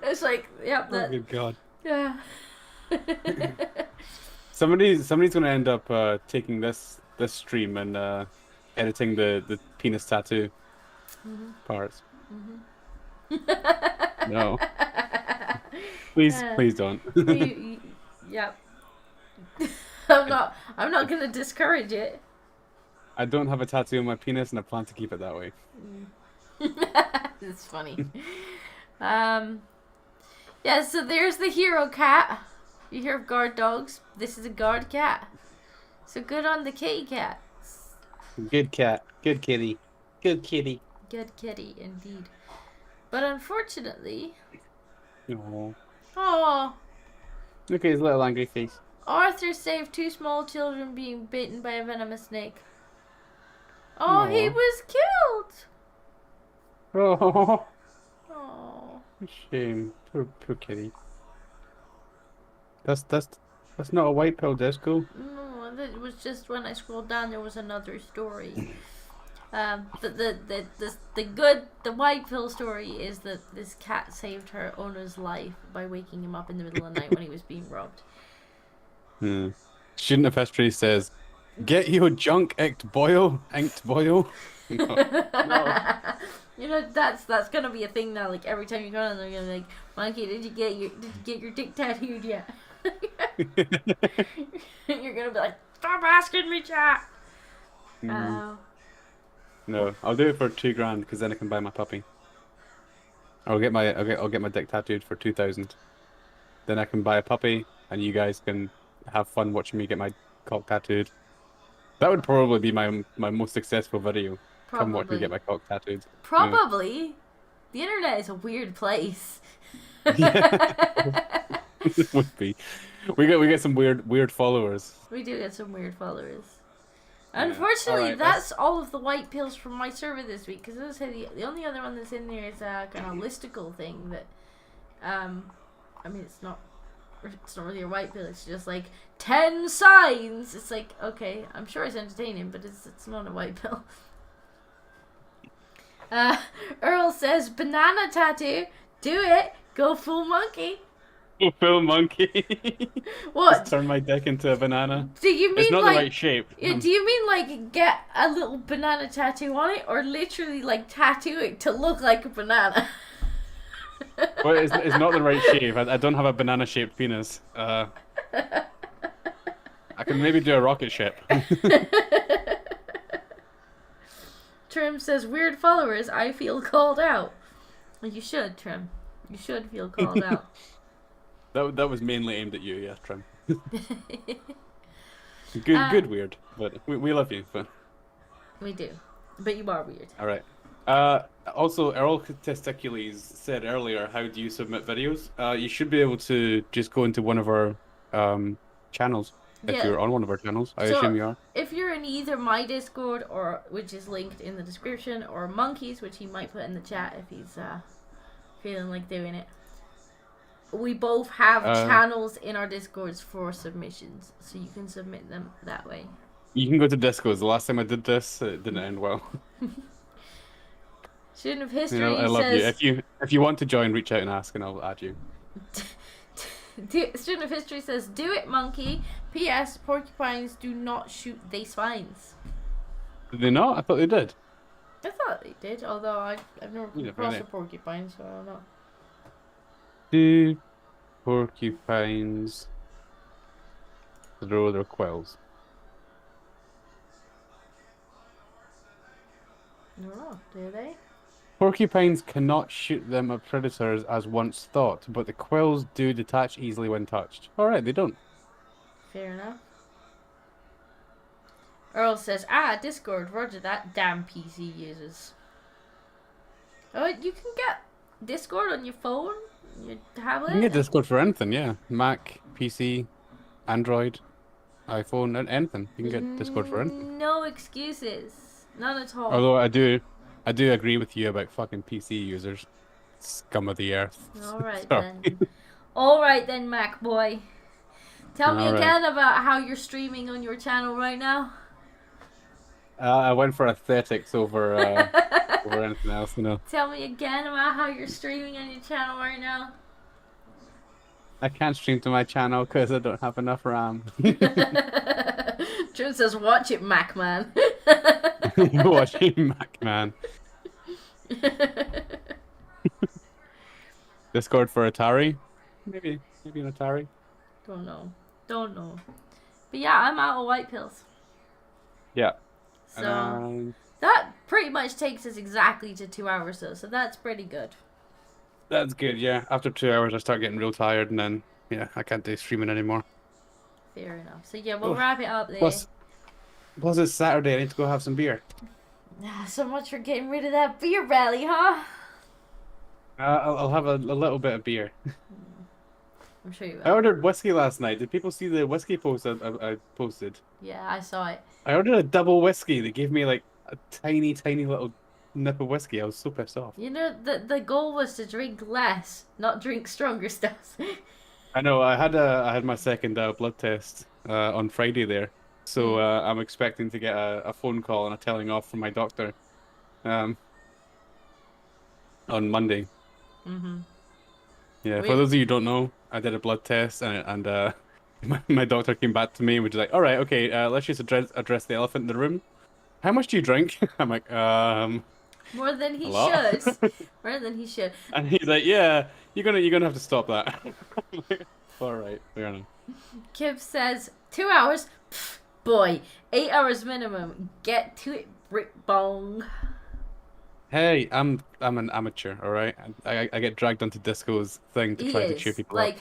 It's like, yep. Oh, good God. Yeah. Somebody's gonna end up taking this stream and editing the penis tattoo parts. No. Please don't. Yep. I'm not gonna discourage it. I don't have a tattoo on my penis, and I plan to keep it that way. It's funny. Yeah. So there's the hero cat. You hear of guard dogs? This is a guard cat. So good on the kitty cat. Good cat. Good kitty. Good kitty. Good kitty, indeed. But unfortunately... Oh. Oh. Look at his little angry face. Arthur saved 2 small children being bitten by a venomous snake. Oh, he was killed! Oh. Oh. Shame. Poor kitty. That's not a white pill, Disco. No, it was just when I scrolled down there was another story. The white pill story is that this cat saved her owner's life by waking him up in the middle of the night when he was being robbed. Student of history says, "Get your junk inked boil." No. You know, that's gonna be a thing now. Like every time you go on, they're gonna be like, "Monkey, did you get your dick tattooed yet?" You're gonna be like, "Stop asking me, chat." No, I'll do it for $2,000 because then I can buy my puppy. I'll get my dick tattooed for 2,000. Then I can buy a puppy, and you guys can have fun watching me get my cock tattooed. That would probably be my most successful video. Probably. Come watch me get my cock tattooed. Probably. Yeah. The internet is a weird place. Yeah. It would be. We get some weird followers. We do get some weird followers. Unfortunately, that's all of the white pills from my server this week. Because as I say, the only other one that's in there is a kind of listicle thing that, I mean, it's not really a white pill. It's just like 10 signs. It's like, okay, I'm sure it's entertaining, but it's not a white pill. Earl says banana tattoo. Do it. Go full monkey. Go full monkey. What? Just turn my dick into a banana. Do you mean it's not like, the right shape? Yeah, do you mean like get a little banana tattoo on it, or literally like tattoo it to look like a banana? Well, it's not the right shape. I don't have a banana shaped penis. I can maybe do a rocket ship. Trim says, weird followers, I feel called out. Well, you should, Trim. You should feel called out. That was mainly aimed at you, yeah, Trim. Good weird, but we love you. But... We do, but you are weird. All right. Also, Earl Testicules said earlier, how do you submit videos? You should be able to just go into one of our channels. If you're on one of our channels, I assume you are. If you're in either my Discord, which is linked in the description, or Monkey's, which he might put in the chat if he's feeling like doing it. We both have channels in our Discords for submissions, so you can submit them that way. You can go to Discords. The last time I did this, it didn't end well. Student of History I love says, you. If you want to join, reach out and ask, and I'll add you. Student of History says, do it, monkey. P.S. Porcupines do not shoot their spines. Did they not? I thought they did. I thought they did, although I've never come across a porcupine, so I don't know. Do porcupines throw their quills? No, do they? Porcupines cannot shoot them at predators as once thought, but the quills do detach easily when touched. Alright, they don't. Fair enough. Earl says, Discord, roger that, damn PC users. Oh, you can get Discord on your phone, your tablet. You can get Discord for anything, yeah. Mac, PC, Android, iPhone, and anything. You can get Discord for anything. No excuses. None at all. Although I do agree with you about fucking PC users. Scum of the earth. Alright then. Alright then, Mac boy. Tell me again about how you're streaming on your channel right now. I went for aesthetics over over anything else, you know. Tell me again about how you're streaming on your channel right now. I can't stream to my channel because I don't have enough RAM. Jim says, watch it, Mac man. Watch it, Mac man. Discord for Atari? Maybe an Atari. Don't know. But yeah, I'm out of white pills. Yeah. So that pretty much takes us exactly to 2 hours though, so that's pretty good. That's good, yeah. After 2 hours I start getting real tired and then, yeah, I can't do streaming anymore. Fair enough. So yeah, we'll wrap it up there. Plus it's Saturday, I need to go have some beer. So much for getting rid of that beer belly, huh? I'll have a little bit of beer. I'm sure you will. I ordered whiskey last night. Did people see the whiskey post I posted? Yeah, I saw it. I ordered a double whiskey. They gave me like a tiny little nip of whiskey. I was so pissed off. You know, the goal was to drink less, not drink stronger stuff. I know. I had my second blood test on Friday there, so I'm expecting to get a phone call and a telling off from my doctor on Monday. Yeah, for those of you who don't know, I did a blood test and my doctor came back to me and was like, all right, okay, let's just address the elephant in the room. How much do you drink? I'm like, more than he should. More than he should. And he's like, yeah, you're gonna have to stop that. I'm like, all right, fair enough. Kib says 2 hours. Pff, boy, 8 hours minimum. Get to it, brick bong. Hey, I'm an amateur, all right. I get dragged onto Disco's thing to try to cheer people up.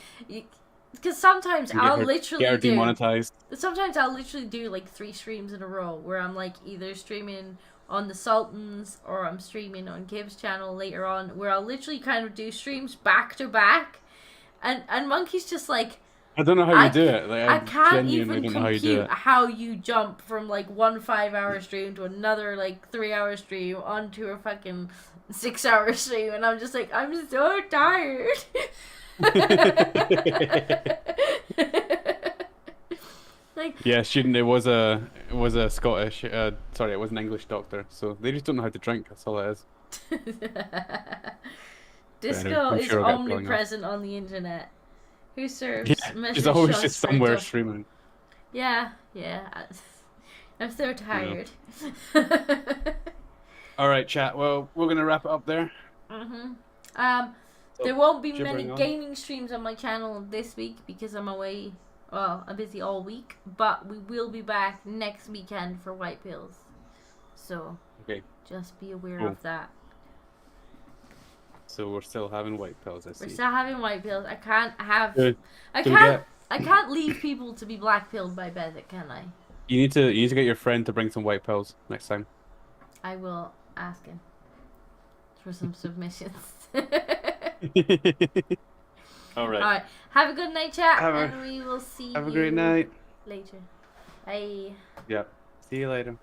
Because sometimes I'll literally demonetized. Sometimes I'll literally do like 3 streams in a row where I'm like either streaming on the Sultans or I'm streaming on Kib's channel later on, where I'll literally kind of do streams back to back, and Monkey's just like, I don't know how you do it. Like, I can't even compute how you jump from like one 5-hour stream to another like 3-hour stream onto a fucking 6-hour stream, and I'm just like, I'm so tired. Like, yeah, student. It was a Scottish. Sorry, it was an English doctor. So they just don't know how to drink. That's all it is. Disco is omnipresent on the internet. Who serves? Yeah, she's always just somewhere streaming. Yeah. I'm so tired. Yeah. All right, chat. Well, we're gonna wrap it up there. There won't be many gaming streams on my channel this week because I'm away. Well, I'm busy all week, but we will be back next weekend for White Pills. So, just be aware of that. So we're still having White Pills, I see. We're still having White Pills. I can't have... I can't leave people to be black pilled by Bezek, can I? You need to get your friend to bring some White Pills next time. I will ask him for some submissions. All right. Have a good night, chat, and we will see you. Have a great night. Later. Bye. Yeah. See you later.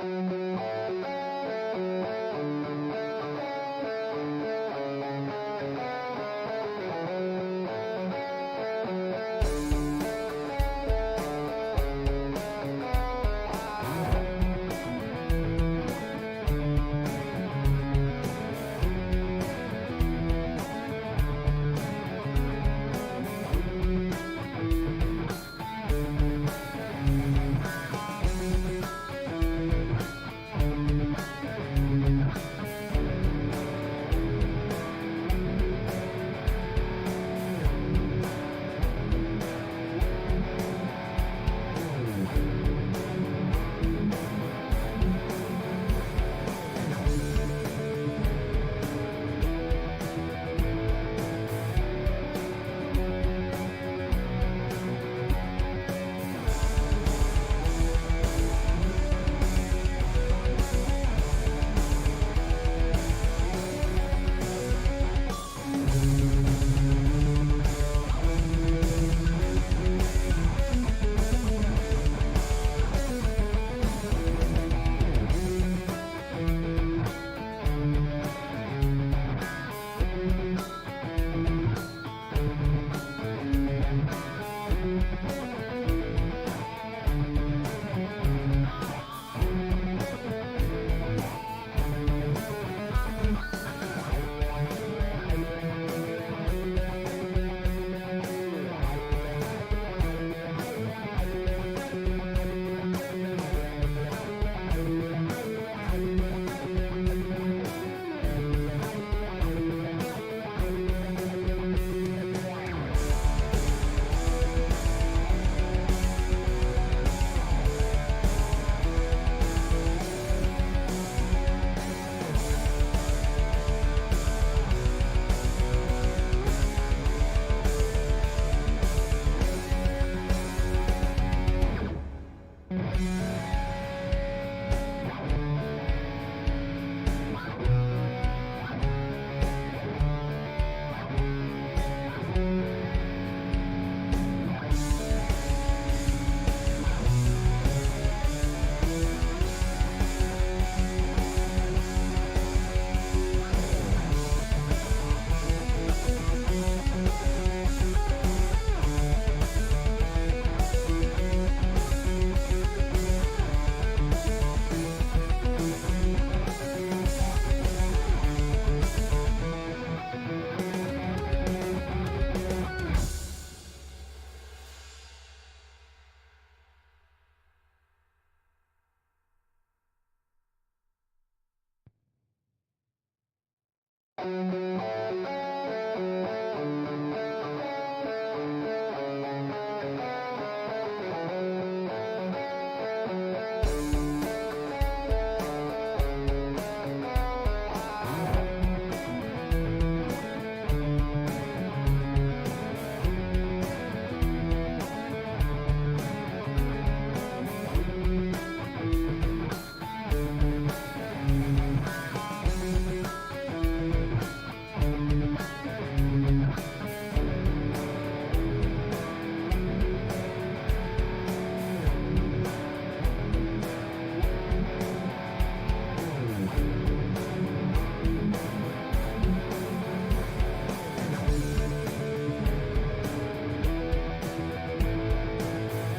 Bye.